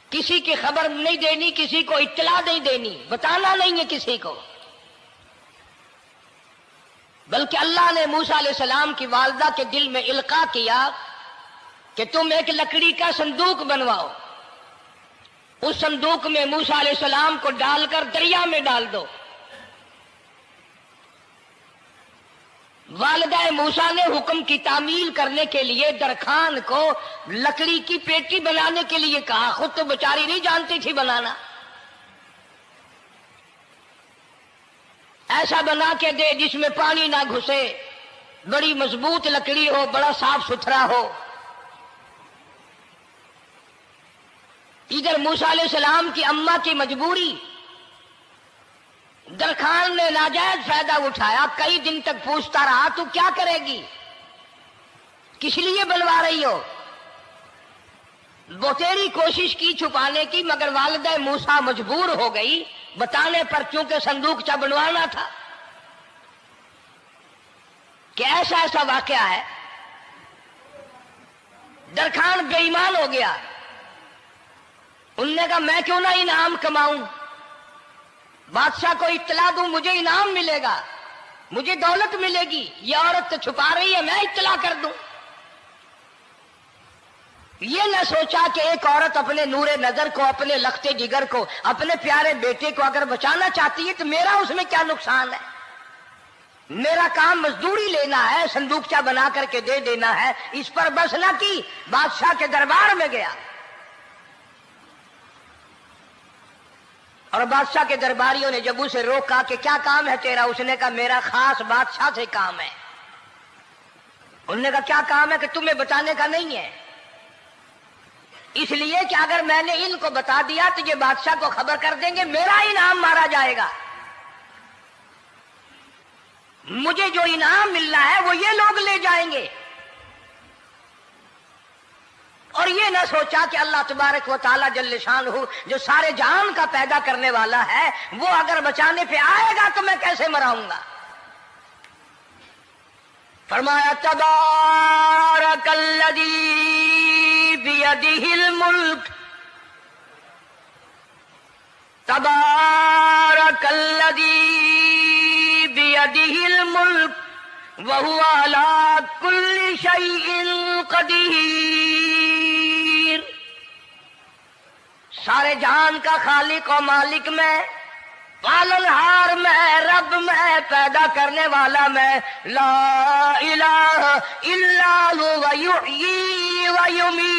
S3: کسی کی خبر نہیں دینی، کسی کو اطلاع نہیں دینی، بتانا نہیں ہے کسی کو، بلکہ اللہ نے موسیٰ علیہ السلام کی والدہ کے دل میں القاء کیا کہ تم ایک لکڑی کا صندوق بنواؤ، اس صندوق میں موسیٰ علیہ السلام کو ڈال کر دریا میں ڈال دو۔ والدہ موسیٰ نے حکم کی تعمیل کرنے کے لیے درخان کو لکڑی کی پیٹی بنانے کے لیے کہا، خود تو بیچاری نہیں جانتی تھی بنانا۔ ایسا بنا کے دے جس میں پانی نہ گھسے، بڑی مضبوط لکڑی ہو، بڑا صاف ستھرا ہو۔ ادھر موسیٰ علیہ السلام کی اماں کی مجبوری، درخان نے ناجائز فائدہ اٹھایا، کئی دن تک پوچھتا رہا تو کیا کرے گی، کس لیے بنوا رہی ہو؟ بتیری کوشش کی چھپانے کی، مگر والدہ موسیٰ مجبور ہو گئی بتانے پر، چونکہ صندوق چا بنوانا تھا۔ کہ ایسا ایسا واقعہ ہے۔ درخان بے ایمان ہو گیا، انہوں نے کہا میں کیوں نہ انعام کماؤں، بادشاہ کو اطلاع دوں، مجھے انعام ملے گا، مجھے دولت ملے گی، یہ عورت تو چھپا رہی ہے، میں اطلاع کر دوں۔ یہ نہ سوچا کہ ایک عورت اپنے نور نظر کو، اپنے لخت جگر کو، اپنے پیارے بیٹے کو اگر بچانا چاہتی ہے تو میرا اس میں کیا نقصان ہے، میرا کام مزدوری لینا ہے، صندوقچہ بنا کر کے دے دینا ہے۔ اس پر بس نہ کی، بادشاہ کے دربار میں گیا اور بادشاہ کے درباریوں نے جب اسے روکا کہ کیا کام ہے تیرا، اس نے کہا میرا خاص بادشاہ سے کام ہے۔ انہوں نے کہا کیا کام ہے؟ کہ تمہیں بتانے کا نہیں ہے، اس لیے کہ اگر میں نے ان کو بتا دیا تو یہ بادشاہ کو خبر کر دیں گے، میرا انعام مارا جائے گا، مجھے جو انعام ملنا ہے وہ یہ لوگ لے جائیں گے۔ اور یہ نہ سوچا کہ اللہ تبارک و تعالی جل شانہ جو سارے جہان کا پیدا کرنے والا ہے، وہ اگر بچانے پہ آئے گا تو میں کیسے مراؤں گا۔ فرمایا تبارک الذی بیدہ الملک، تبارک الذی بیدہ الملک وہو علی کل شیء قدیر۔ سارے جہان کا خالق و مالک میں، پالنہار میں، رب میں، پیدا کرنے والا میں، لا الہ الا هو یحیی و یمیت،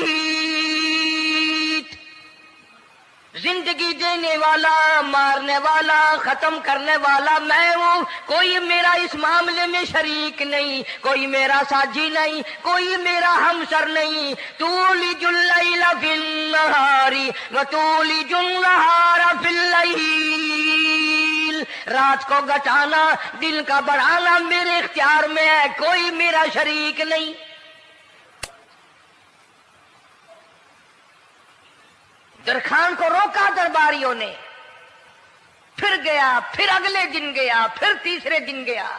S3: زندگی دینے والا، مارنے والا، ختم کرنے والا میں ہوں، کوئی میرا اس معاملے میں شریک نہیں، کوئی میرا ساجی نہیں، کوئی میرا ہمسر نہیں۔ تولج اللیل فی النہار وتولج النہار فی اللیل، رات کو گھٹانا، دن کا بڑھانا میرے اختیار میں ہے، کوئی میرا شریک نہیں۔ درخان کو روکا درباریوں نے، پھر گیا، پھر اگلے دن گیا، پھر تیسرے دن گیا،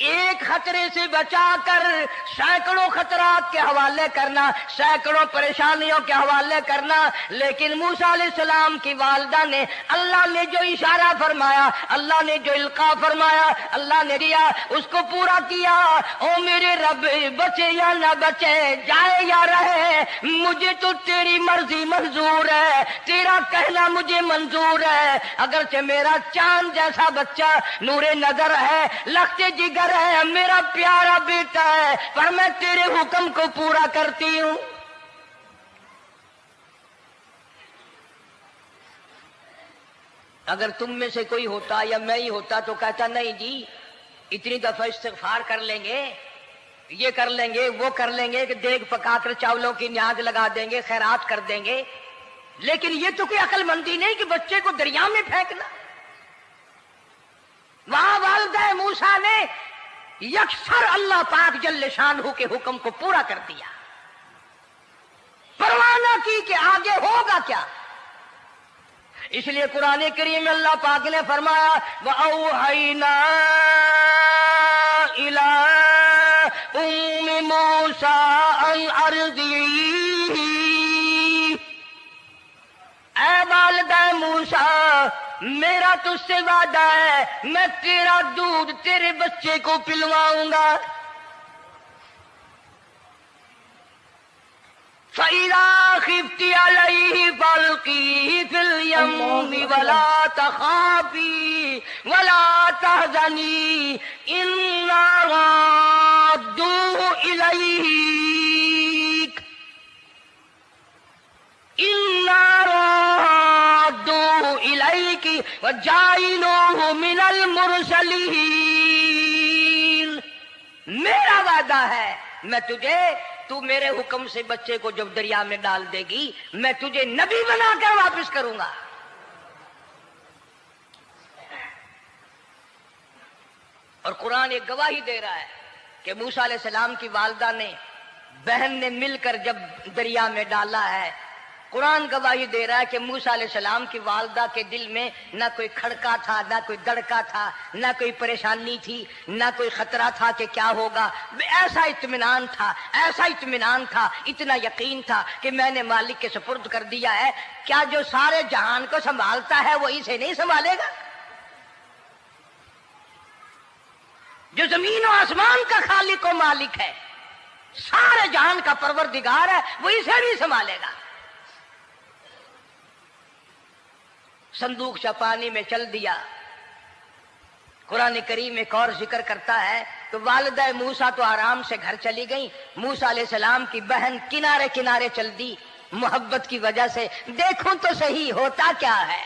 S3: ایک خطرے سے بچا کر سینکڑوں خطرات کے حوالے کرنا، سینکڑوں پریشانیوں کے حوالے کرنا۔ لیکن موسیٰ علیہ السلام کی والدہ نے، اللہ نے جو اشارہ فرمایا، اللہ نے جو القاء فرمایا، اللہ نے دیا، اس کو پورا کیا۔ او میرے رب، بچے یا نہ بچے، جائے یا رہے، مجھے تو تیری مرضی منظور ہے، تیرا کہنا مجھے منظور ہے۔ اگرچہ میرا چاند جیسا بچہ نور نظر ہے، لخت جگر ہے، میرا پیارا بیٹا ہے، پر میں تیرے حکم کو پورا کرتی ہوں۔ اگر تم میں سے کوئی ہوتا یا میں ہی ہوتا تو کہتا نہیں جی اتنی دفعہ استغفار کر لیں گے، یہ کر لیں گے، وہ کر لیں گے، کہ دیگ پکا کر چاولوں کی نیاز لگا دیں گے، خیرات کر دیں گے۔ لیکن یہ تو کوئی عقل مندی نہیں کہ بچے کو دریا میں پھینکنا۔ وہاں والدہ موسیٰ نے یکسر اللہ پاک جل شانہ کے حکم کو پورا کر دیا، پرواہ نہ کی کہ آگے ہوگا کیا۔ اس لیے قرآن کریم میں اللہ پاک نے فرمایا وَأَوْحَيْنَا إِلَىٰ أُمِّ مُوسَىٰ أَنْ أَرْضِعِيهِ، اے والدہ موسیٰ، میرا تجھ سے وعدہ ہے، میں تیرا دودھ تیرے بچے کو پلواؤں گا۔ فَإِذَا خِفْتِ عَلَيْهِ فَأَلْقِيهِ فِي الْيَمِّ وَلَا تَخَافِي وَلَا تَحْزَنِي إِنَّا رَادُّوهُ إِلَيْكَ وَجَاعِلُوهُ مِنَ الْمُرْسَلِينَ۔ میرا وعدہ ہے، میں تجھے، تو میرے حکم سے بچے کو جب دریا میں ڈال دے گی، میں تجھے نبی بنا کر واپس کروں گا۔ اور قرآن ایک گواہی دے رہا ہے کہ موسیٰ علیہ السلام کی والدہ نے، بہن نے مل کر جب دریا میں ڈالا ہے، قرآن گواہی دے رہا ہے کہ موسیٰ علیہ السلام کی والدہ کے دل میں نہ کوئی کھڑکا تھا، نہ کوئی دڑکا تھا، نہ کوئی پریشانی تھی، نہ کوئی خطرہ تھا کہ کیا ہوگا۔ ایسا اطمینان تھا، ایسا اطمینان تھا، اتنا یقین تھا کہ میں نے مالک کے سپرد کر دیا ہے، کیا جو سارے جہان کو سنبھالتا ہے وہ اسے نہیں سنبھالے گا؟ جو زمین و آسمان کا خالق و مالک ہے، سارے جہان کا پروردگار ہے، وہ اسے نہیں سنبھالے گا۔ صندوق پانی میں چل دیا۔ قرآن کریم ایک اور ذکر کرتا ہے تو والدہ موسیٰ تو آرام سے گھر چلی گئی، موسیٰ علیہ السلام کی بہن کنارے کنارے چل دی محبت کی وجہ سے۔ دیکھوں تو صحیح ہوتا کیا ہے۔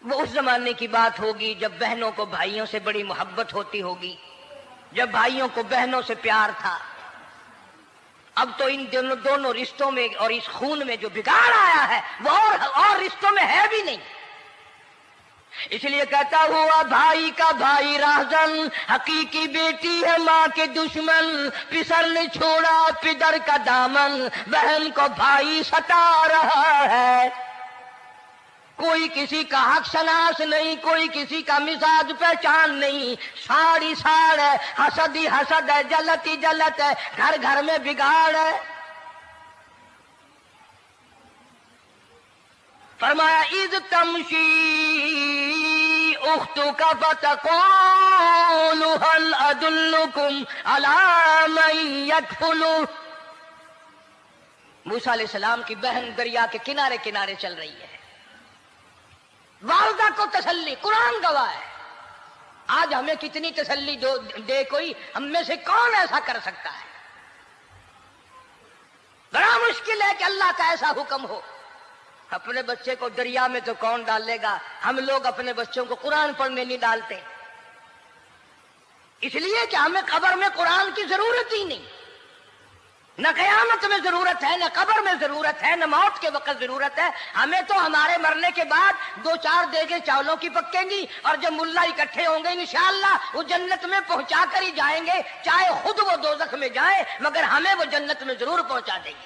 S3: وہ اس زمانے کی بات ہوگی جب بہنوں کو بھائیوں سے بڑی محبت ہوتی ہوگی، جب بھائیوں کو بہنوں سے پیار تھا۔ اب تو ان دونوں رشتوں میں اور اس خون میں جو بگاڑ آیا ہے وہ اور رشتوں میں ہے بھی نہیں۔ اس لیے کہتا ہوا بھائی کا بھائی راہزن، حقیقی بیٹی ہے ماں کے دشمن، پسر نے چھوڑا پدر کا دامن، بہن کو بھائی ستا رہا ہے۔ کوئی کسی کا حق شناس نہیں، کوئی کسی کا مزاج پہچان نہیں، ساڑی ساڑ ہے، حسد ہی حسد ہے، جلت ہی جلت ہے، گھر گھر میں بگاڑ ہے۔ فرمایا اذ تمشی اختک فتقول هل ادلکم علی من یکفلہ۔ موسیٰ علیہ السلام کی بہن دریا کے کنارے کنارے چل رہی ہے، والدہ کو تسلی، قرآن گواہ ہے۔ آج ہمیں کتنی تسلی دے کوئی، ہم میں سے کون ایسا کر سکتا ہے؟ بڑا مشکل ہے کہ اللہ کا ایسا حکم ہو۔ اپنے بچے کو دریا میں تو کون ڈالے گا؟ ہم لوگ اپنے بچوں کو قرآن پڑھنے نہیں ڈالتے، اس لیے کہ ہمیں قبر میں قرآن کی ضرورت ہی نہیں، نہ قیامت میں ضرورت ہے، نہ قبر میں ضرورت ہے، نہ موت کے وقت ضرورت ہے۔ ہمیں تو ہمارے مرنے کے بعد 2-4 دیگیں چاولوں کی پکیں گی، اور جب ملا اکٹھے ہوں گے انشاءاللہ وہ جنت میں پہنچا کر ہی جائیں گے، چاہے خود وہ دوزخ میں جائیں، مگر ہمیں وہ جنت میں ضرور پہنچا دیں گے۔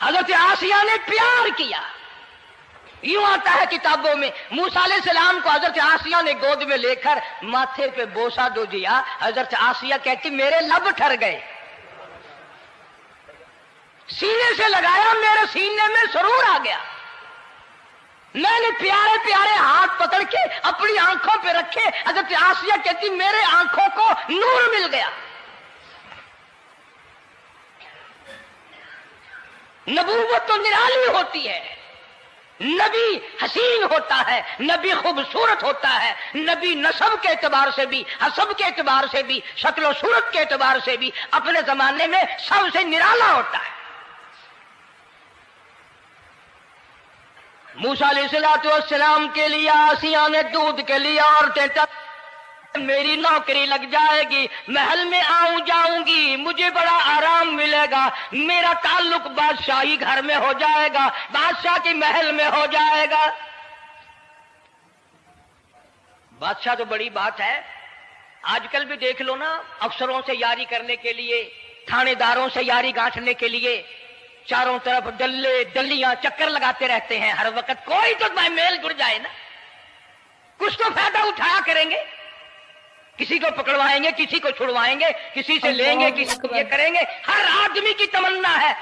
S3: حضرت آسیہ نے پیار کیا. یوں آتا ہے کتابوں میں موسیٰ علیہ السلام کو حضرت آسیہ نے گود میں لے کر ماتھے پہ بوسہ دو دیا. حضرت آسیہ کہتی میرے لب ٹھر گئے. سینے سے لگایا, میرے سینے میں سرور آ گیا. میں نے پیارے پیارے ہاتھ پکڑ کے اپنی آنکھوں پہ رکھے. حضرت آسیہ کہتی میرے آنکھوں کو نور مل گیا. نبوت تو نرالی ہوتی ہے, نبی حسین ہوتا ہے, نبی خوبصورت ہوتا ہے, نبی نسب کے اعتبار سے بھی, حسب کے اعتبار سے بھی, شکل و صورت کے اعتبار سے بھی اپنے زمانے میں سب سے نرالا ہوتا ہے. موسیٰ علیہ السلام کے لیے آسیہ نے دودھ کے لیے عورتیں میری نوکری لگ جائے گی, محل میں آؤں جاؤں گی, مجھے بڑا آرام ملے گا, میرا تعلق بادشاہی گھر میں ہو جائے گا, بادشاہ کی محل میں ہو جائے گا. بادشاہ تو بڑی بات ہے. آج کل بھی دیکھ لو نا, افسروں سے یاری کرنے کے لیے, تھانے داروں سے یاری گانٹھنے کے لیے چاروں طرف ڈلے ڈلیاں چکر لگاتے رہتے ہیں ہر وقت. کوئی تو میل جڑ جائے نا, کچھ تو فائدہ اٹھایا کریں گے. کسی کو پکڑوائیں گے, کسی کو چھڑوائیں گے, کسی سے لیں گے, کسی کو یہ کریں گے. ہر آدمی کی تمنا ہے,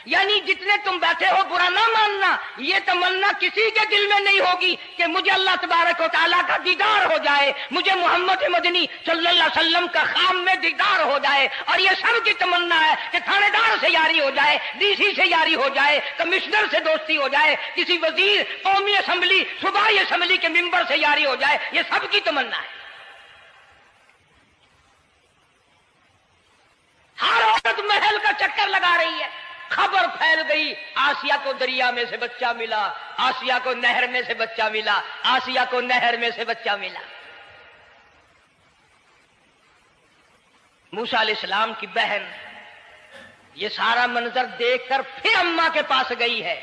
S3: یعنی جتنے تم بیٹھے ہو برا نہ ماننا, یہ تمنا کسی کے دل میں نہیں ہوگی کہ مجھے اللہ تبارک و تعالیٰ کا دیدار ہو جائے, مجھے محمد مدنی صلی اللہ علیہ وسلم کا خام میں دیدار ہو جائے. اور یہ سب کی تمنا ہے کہ تھانے دار سے یاری ہو جائے, ڈی سی سے یاری ہو جائے, کمشنر سے دوستی ہو جائے, کسی وزیر, قومی اسمبلی, صوبائی اسمبلی کے ممبر سے یاری ہو جائے. یہ سب کی تمنا ہے. ہر عورت محل کا چکر لگا رہی ہے. خبر پھیل گئی, آسیہ کو دریا میں سے بچہ ملا, آسیہ کو نہر میں سے بچہ ملا, آسیہ کو نہر میں سے بچہ ملا. موسیٰ علیہ السلام کی بہن یہ سارا منظر دیکھ کر پھر اماں کے پاس گئی ہے.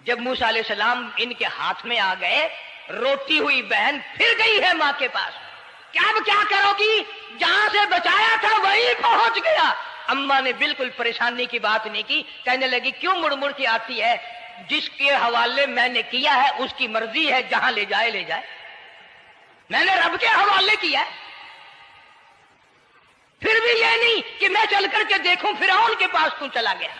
S3: جب موسیٰ علیہ السلام ان کے ہاتھ میں آ گئے, روتی ہوئی بہن پھر گئی ہے ماں کے پاس. کیا کرو گی, جہاں سے بچایا تھا وہیں پہنچ گیا. اماں نے بالکل پریشانی کی بات نہیں کی, کہنے لگی کیوں مڑ مڑ کے آتی ہے, جس کے حوالے میں نے کیا ہے اس کی مرضی ہے, جہاں لے جائے لے جائے. میں نے رب کے حوالے کیا ہے. پھر بھی یہ نہیں کہ میں چل کر کے دیکھوں فرعون کے پاس کیوں چلا گیا.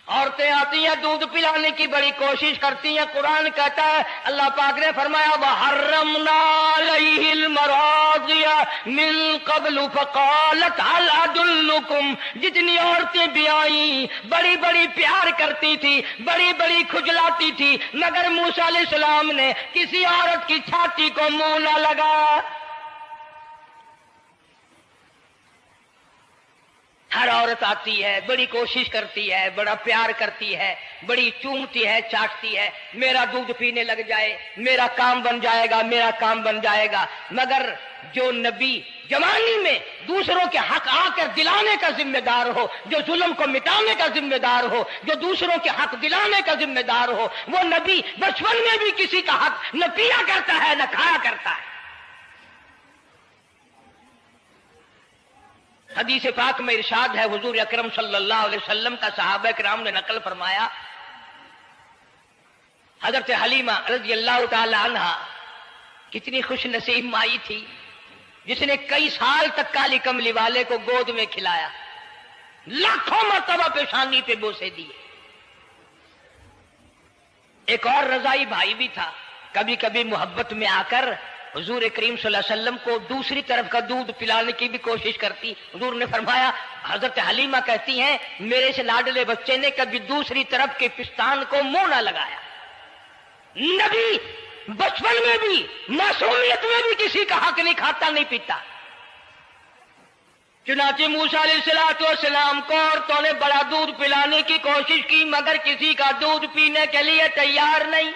S3: عورتیں آتی ہیں, دودھ پلانے کی بڑی کوشش کرتی ہیں. قرآن کہتا ہے, اللہ پاک نے فرمایا وَحَرَّمْنَا عَلَيْهِ الْمَرَاضِعَ مِن قَبْلُ فَقَالَتْ هَلْ أَدُلُّكُمْ. جتنی عورتیں بھی آئیں بڑی بڑی پیار کرتی تھی, بڑی بڑی کھجلاتی تھی, مگر موسیٰ علیہ السلام نے کسی عورت کی چھاتی کو منہ نہ لگایا. ہر عورت آتی ہے, بڑی کوشش کرتی ہے, بڑا پیار کرتی ہے, بڑی چومتی ہے, چاٹتی ہے, میرا دودھ پینے لگ جائے, میرا کام بن جائے گا, میرا کام بن جائے گا. مگر جو نبی جوانی میں دوسروں کے حق آ کر دلانے کا ذمہ دار ہو, جو ظلم کو مٹانے کا ذمہ دار ہو, جو دوسروں کے حق دلانے کا ذمہ دار ہو, وہ نبی بچپن میں بھی کسی کا حق نہ پیا کرتا ہے نہ کھایا کرتا ہے. حدیث پاک میں ارشاد ہے, حضور اکرم صلی اللہ علیہ وسلم کا صحابہ کرام نے نقل فرمایا, حضرت حلیمہ رضی اللہ تعالی عنہ کتنی خوش نصیب مائی تھی جس نے کئی سال تک کالی کملی والے کو گود میں کھلایا, لاکھوں مرتبہ پیشانی پہ بوسے دیے. ایک اور رضائی بھائی بھی تھا, کبھی کبھی محبت میں آ کر حضور کریم صلی اللہ علیہ وسلم کو دوسری طرف کا دودھ پلانے کی بھی کوشش کرتی. حضور نے فرمایا, حضرت حلیمہ کہتی ہیں میرے سے لاڈلے بچے نے کبھی دوسری طرف کے پستان کو منہ نہ لگایا. نبی بچپن میں بھی معصومیت میں بھی کسی کا حق نہیں کھاتا نہیں پیتا. چنانچہ موسیٰ علیہ السلام کو عورتوں نے بڑا دودھ پلانے کی کوشش کی, مگر کسی کا دودھ پینے کے لیے تیار نہیں.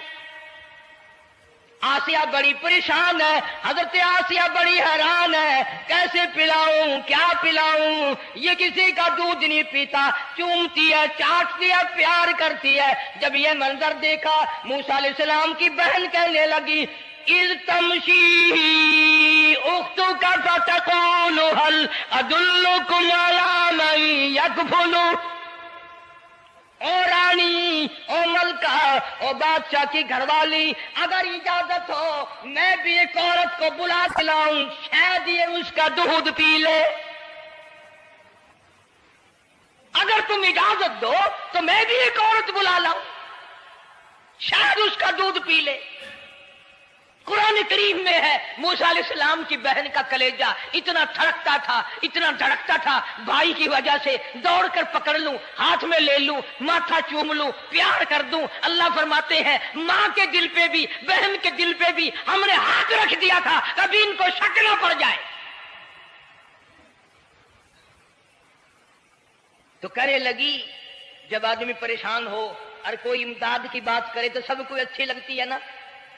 S3: آسیہ بڑی پریشان ہے, حضرت آسیہ بڑی حیران ہے, کیسے پلاؤں, کیا پلاؤں, یہ کسی کا دودھ نہیں پیتا. چومتی ہے, چاٹتی ہے, پیار کرتی ہے. جب یہ منظر دیکھا, موسیٰ علیہ السلام کی بہن کہنے لگی اذ تمشی اختک
S1: فتقول هل ادلكم على من يكفل. او رانی، او ملکہ، او بادشاہ کی گھر والی، اگر اجازت ہو میں بھی ایک عورت کو بلا کے لاؤں، شاید یہ اس کا دودھ پی لے. اگر تم اجازت دو تو میں بھی ایک عورت بلا لاؤں، شاید اس کا دودھ پی لے. قرآن کریم میں ہے موسیٰ علیہ السلام کی بہن کا کلیجہ اتنا دھڑکتا تھا، اتنا دھڑکتا تھا، بھائی کی وجہ سے دوڑ کر پکڑ لوں، ہاتھ میں لے لوں، ماتھا چوم لوں، پیار کر دوں. اللہ فرماتے ہیں ماں کے دل پہ بھی، بہن کے دل پہ بھی ہم نے ہاتھ رکھ دیا تھا، کبھی ان کو شک نہ پڑ جائے. تو کرے لگی جب آدمی پریشان ہو اور کوئی امداد کی بات کرے تو سب کو اچھی لگتی ہے نا.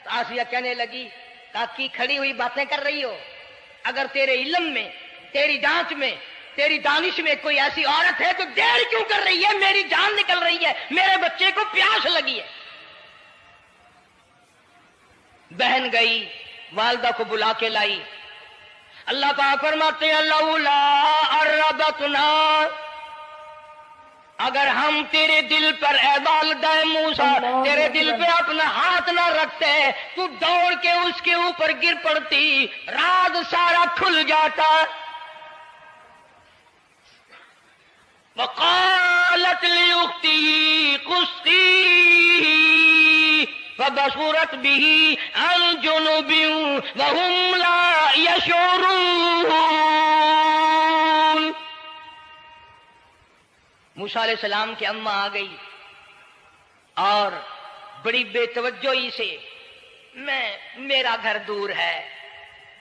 S1: تو آسیہ کہنے لگی کاکی کھڑی ہوئی باتیں کر رہی ہو، اگر تیرے علم میں، تیری جانچ میں، تیری دانش میں کوئی ایسی عورت ہے تو دیر کیوں کر رہی ہے؟ میری جان نکل رہی ہے، میرے بچے کو پیاس لگی ہے. بہن گئی والدہ کو بلا کے لائی. اللہ پاک فرماتے ہیں لولا اربتنا، اگر ہم تیرے دل پر اے والدہ موسیٰ تیرے دل پہ اپنا ہاتھ نہ رکھتے تو دوڑ کے اس کے اوپر گر پڑتی، راز سارا کھل جاتا. وقالت لاخته قصي فبصرت به عن جنب وهم لا يشعرون. موسیٰ علیہ السلام کی اماں آ گئی اور بڑی بے توجہی سے، میرا گھر دور ہے،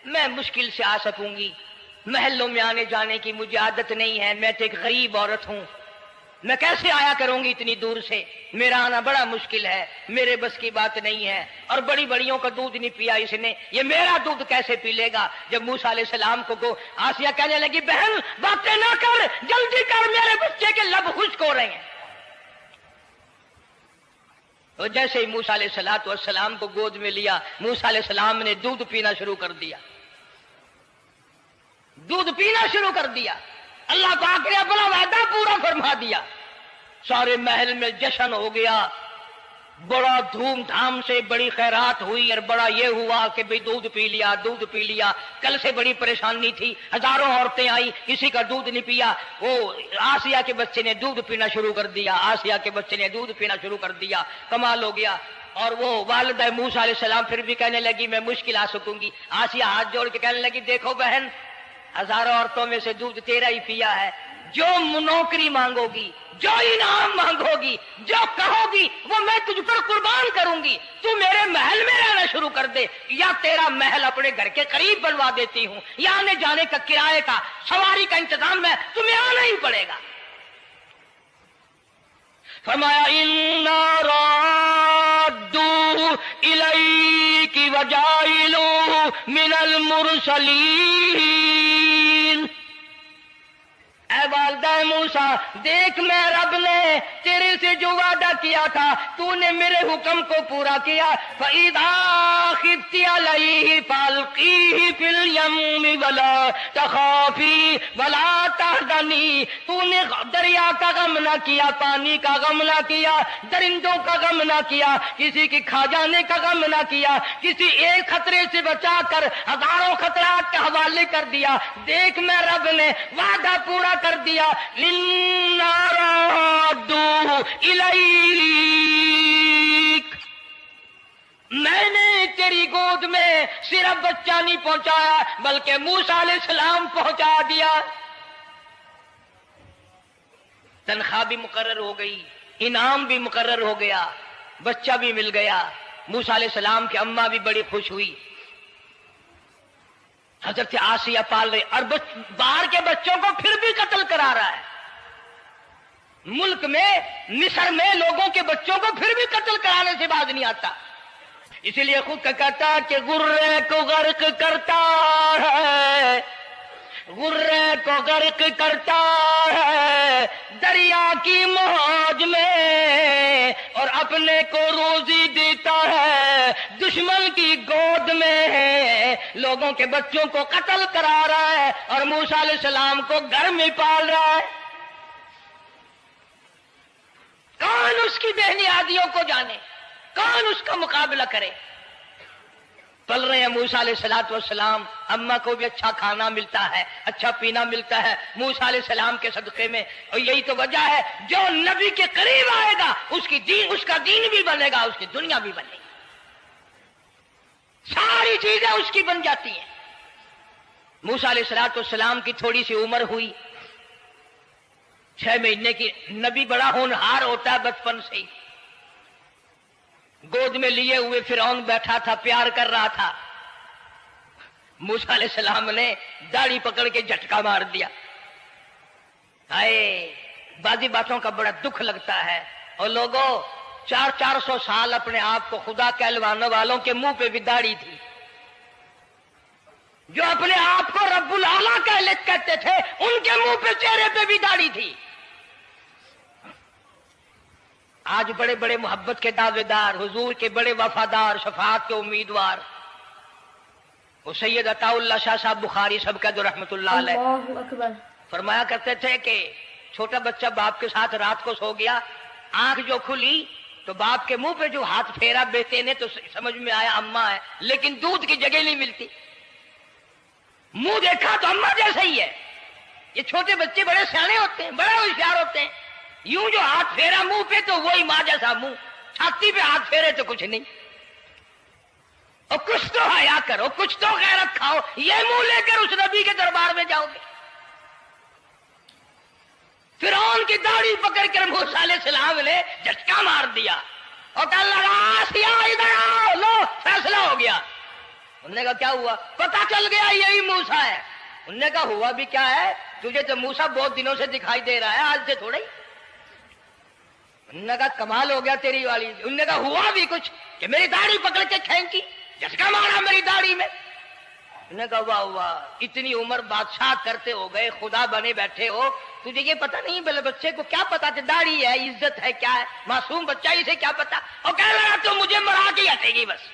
S1: میں مشکل سے آ سکوں گی، محلوں میں آنے جانے کی مجھے عادت نہیں ہے، میں تو ایک غریب عورت ہوں، میں کیسے آیا کروں گی اتنی دور سے، میرا آنا بڑا مشکل ہے، میرے بس کی بات نہیں ہے، اور بڑی بڑیوں کا دودھ نہیں پیا اس نے، یہ میرا دودھ کیسے پی لے گا. جب موسیٰ علیہ السلام کو آسیہ کہنے لگی بہن باتیں نہ کر، جلدی کر، میرے بچے کے لب خشک ہو رہے ہیں. اور جیسے ہی موسیٰ علیہ السلام کو گود میں لیا، موسیٰ علیہ السلام نے دودھ پینا شروع کر دیا، دودھ پینا شروع کر دیا. اللہ پاک نے اپنا وعدہ پورا فرما دیا. سارے محل میں جشن ہو گیا، بڑا دھوم دھام سے بڑی خیرات ہوئی، اور بڑا یہ ہوا کہ بھئی دودھ پی لیا، دودھ پی لیا. کل سے بڑی پریشانی تھی، ہزاروں عورتیں آئی، کسی کا دودھ نہیں پیا. وہ آسیہ کے بچے نے دودھ پینا شروع کر دیا، آسیہ کے بچے نے دودھ پینا شروع کر دیا. کمال ہو گیا. اور وہ والدہ موسیٰ علیہ السلام پھر بھی کہنے لگی میں مشکل آ سکوں گی. آسیہ ہاتھ جوڑ کے کہنے لگی دیکھو بہن، ہزاروں عورتوں میں سے دودھ تیرا ہی پیا ہے، جو نوکری مانگو گی، جو انعام مانگو گی، جو کہو گی وہ میں تجھ پر قربان کروں گی. تو میرے محل میں رہنا شروع کر دے، یا تیرا محل اپنے گھر کے قریب بنوا دیتی ہوں، یا آنے جانے کا کرائے کا سواری کا انتظام ہے، تمہیں آنا ہی پڑے گا. فرمایا اِنَّا رَادُّوهُ إِلَيْكِ وَجَاعِلُوهُ مِنَ الْمُرْسَلِينَ. اے والدہ موسیٰ دیکھ، میں رب نے تیرے سے جو وعدہ کیا تھا تو نے میرے حکم کو پورا کیا. فَإِذَا خِفْتِ عَلَيْهِ فَأَلْقِيهِ فِي الْيَمِّ وَلَا تَخَافِي وَلَا تَحْزَنِي. تو نے دریا کا غم نہ کیا، پانی کا غم نہ کیا، درندوں کا غم نہ کیا، کسی کی کھا جانے کا غم نہ کیا، کسی ایک خطرے سے بچا کر ہزاروں خطرات کے حوالے کر دیا. دیکھ میں رب نے وعدہ پورا کر دیا. إِنَّا رَادُّوهُ إِلَيْكَ. میں نے تیری گود میں صرف بچہ نہیں پہنچایا بلکہ موسیٰ علیہ السلام پہنچا دیا. تنخواہ بھی مقرر ہو گئی، انعام بھی مقرر ہو گیا، بچہ بھی مل گیا. موسیٰ علیہ السلام کی اماں بھی بڑی خوش ہوئی. حضرت آسیہ پال رہے، اور باہر کے بچوں کو پھر بھی قتل کرا رہا ہے. ملک میں مصر میں لوگوں کے بچوں کو پھر بھی قتل کرانے سے باز نہیں آتا. اسی لیے خود کا کہتا کہ غرے کو غرق کرتا ہے، غرے کو کو غرق کرتا ہے دریا کی موج میں، اور اپنے کو روزی دیتا ہے دشمن کی گود میں، لوگوں کے بچوں کو قتل کرا رہا ہے اور موسیٰ علیہ السلام کو گھر میں پال رہا ہے۔ کون اس کی بہنیادیوں کو جانے، کون اس کا مقابلہ کرے؟ پل رہے ہیں موسیٰ علیہ السلام، اماں کو بھی اچھا کھانا ملتا ہے، اچھا پینا ملتا ہے موسیٰ علیہ السلام کے صدقے میں، اور یہی تو وجہ ہے جو نبی کے قریب آئے گا اس کا دین بھی بنے گا، اس کی دنیا بھی بنے گی، ساری چیزیں اس کی بن جاتی ہیں۔ موسیٰ علیہ السلام کی تھوڑی سی عمر ہوئی، 6 مہینے کی، نبی بڑا ہونہار ہوتا ہے بچپن سے ہی، گود میں لیے ہوئے فرعون بیٹھا تھا، پیار کر رہا تھا، موسیٰ علیہ السلام نے داڑھی پکڑ کے جھٹکا مار دیا۔ بعضی باتوں کا بڑا دکھ لگتا ہے، اور لوگوں 400 سال اپنے آپ کو خدا کہلوانے والوں کے منہ پہ بھی داڑھی تھی، جو اپنے آپ کو رب العالیٰ کہتے تھے ان کے منہ پہ چہرے پہ بھی داڑھی تھی۔ آج بڑے بڑے محبت کے دعوے دار، حضور کے بڑے وفادار، شفاعت کے امیدوار، وہ سید عطا اللہ شاہ صاحب بخاری سب کا جو رحمت اللہ علیہ
S4: اللہ اکبر
S1: فرمایا کرتے تھے کہ چھوٹا بچہ باپ کے ساتھ رات کو سو گیا، آنکھ جو کھلی تو باپ کے منہ پہ جو ہاتھ پھیرا بیٹے نے تو سمجھ میں آیا اماں ہے، لیکن دودھ کی جگہ نہیں ملتی، منہ دیکھا تو اماں جیسا ہی ہے۔ یہ چھوٹے بچے بڑے سیانے ہوتے ہیں، بڑے ہوشیار ہوتے ہیں، یوں جو ہاتھ پھیرا منہ پہ تو وہی ماں جیسا منہ، چھاتی پہ ہاتھ پھیرے تو کچھ نہیں۔ اور کچھ تو حیا کرو، کچھ تو غیرت کھاؤ، یہ منہ لے کر اس نبی کے دربار میں جاؤ گے؟ فرعون کی داڑھی پکڑ کر موسیٰ علیہ السلام نے جھٹکا مار دیا اور کہا لگا آسیہ ادھر آؤ، لو فیصلہ ہو گیا۔ انہوں نے کہا کیا ہوا؟ پتہ چل گیا یہی موسیٰ ہے۔ انہوں نے کہا ہوا بھی کیا ہے؟ تجھے تو موسیٰ بہت دنوں سے دکھائی دے رہا ہے، آج سے تھوڑا ہی۔ انہوں نے کہا کمال ہو گیا تیری والی۔ انہوں نے کہا ہوا بھی کچھ کہ میری داڑھی پکڑ کے کھینچی، جھٹکا مارا میری داڑھی میں۔ انہوں نے کہا واہ واہ، اتنی عمر بادشاہ کرتے ہو گئے، خدا بنے بیٹھے ہو، تجھے یہ پتہ نہیں؟ بلے بچے کو کیا پتا تھا داڑھی ہے، عزت ہے، کیا ہے؟ معصوم بچہ اسے کیا پتا؟ اور کہہ رہا تو مجھے مرا کے ہٹے گی بس۔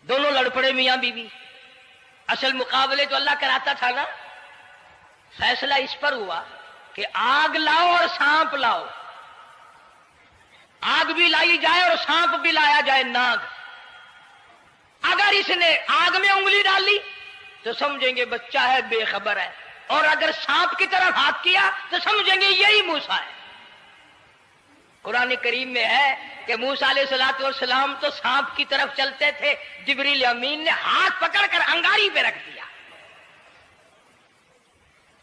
S1: دونوں لڑ پڑے میاں بیوی۔ اصل مقابلے تو اللہ کراتا تھا نا۔ فیصلہ اس پر ہوا کہ آگ لاؤ اور سانپ لاؤ، آگ بھی لائی جائے اور سانپ بھی لایا جائے، ناگ۔ اگر اس نے آگ میں انگلی ڈالی تو سمجھیں گے بچہ ہے، بے خبر ہے، اور اگر سانپ کی طرف ہاتھ کیا تو سمجھیں گے یہی موسیٰ ہے۔ قرآن کریم میں ہے کہ موسیٰ علیہ السلام تو سانپ کی طرف چلتے تھے، جبریل امین نے ہاتھ پکڑ کر انگاری پہ رکھ دیا۔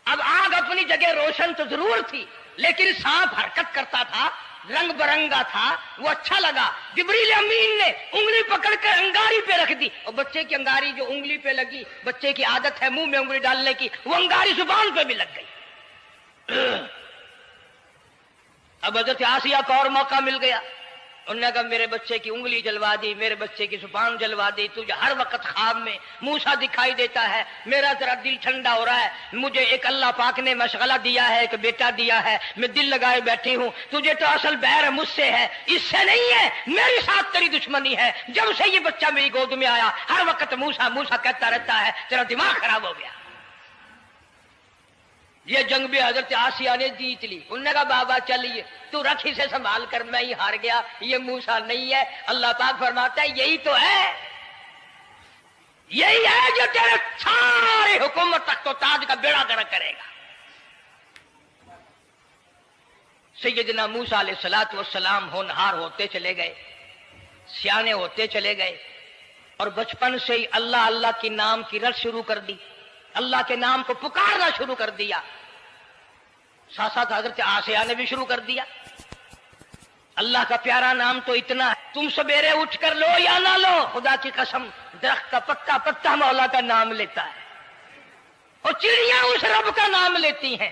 S1: اب آگ اپنی جگہ روشن تو ضرور تھی، لیکن سانپ حرکت کرتا تھا، رنگ برنگا تھا، وہ اچھا لگا۔ جبریل امین نے انگلی پکڑ کر انگاری پہ رکھ دی، اور بچے کی انگاری جو انگلی پہ لگی، بچے کی عادت ہے منہ میں انگلی ڈالنے کی، وہ انگاری زبان پہ بھی لگ گئی۔ اب حضرت آسیہ کو اور موقع مل گیا۔ انہوں نے کہا میرے بچے کی انگلی جلوا دی، میرے بچے کی زبان جلوا دی، تجھے ہر وقت خواب میں موسیٰ دکھائی دیتا ہے، میرا ذرا دل ٹھنڈا ہو رہا ہے، مجھے ایک اللہ پاک نے مشغلہ دیا ہے، ایک بیٹا دیا ہے، میں دل لگائے بیٹھی ہوں، تجھے تو اصل بیر مجھ سے ہے، اس سے نہیں ہے، میرے ساتھ تیری دشمنی ہے۔ جب سے یہ بچہ میری گود میں آیا ہر وقت موسیٰ موسیٰ کہتا رہتا ہے، تیرا دماغ خراب ہو گیا۔ یہ جنگ بھی حضرت آسیہ نے جیت لی۔ انہوں نے کہا بابا چلیے، تو رکھ اسے سنبھال کر، میں ہی ہار گیا، یہ موسیٰ نہیں ہے۔ اللہ پاک فرماتا ہے یہی تو ہے، یہی ہے جو تیرے سارے حکومت تک تو تاج کا بیڑا گرک کرے گا۔ سیدنا موسیٰ علیہ السلام ہونہار ہوتے چلے گئے، سیانے ہوتے چلے گئے، اور بچپن سے ہی اللہ اللہ کی نام کی رٹ شروع کر دی، اللہ کے نام کو پکارنا شروع کر دیا۔ ساتھ ساتھ حضرت آسیہ نے بھی شروع کر دیا۔ اللہ کا پیارا نام تو اتنا ہے، تم سویرے اٹھ کر لو یا نہ لو، خدا کی قسم درخت کا پتا پتا مولا کا نام لیتا ہے، اور چڑیاں اس رب کا نام لیتی ہیں۔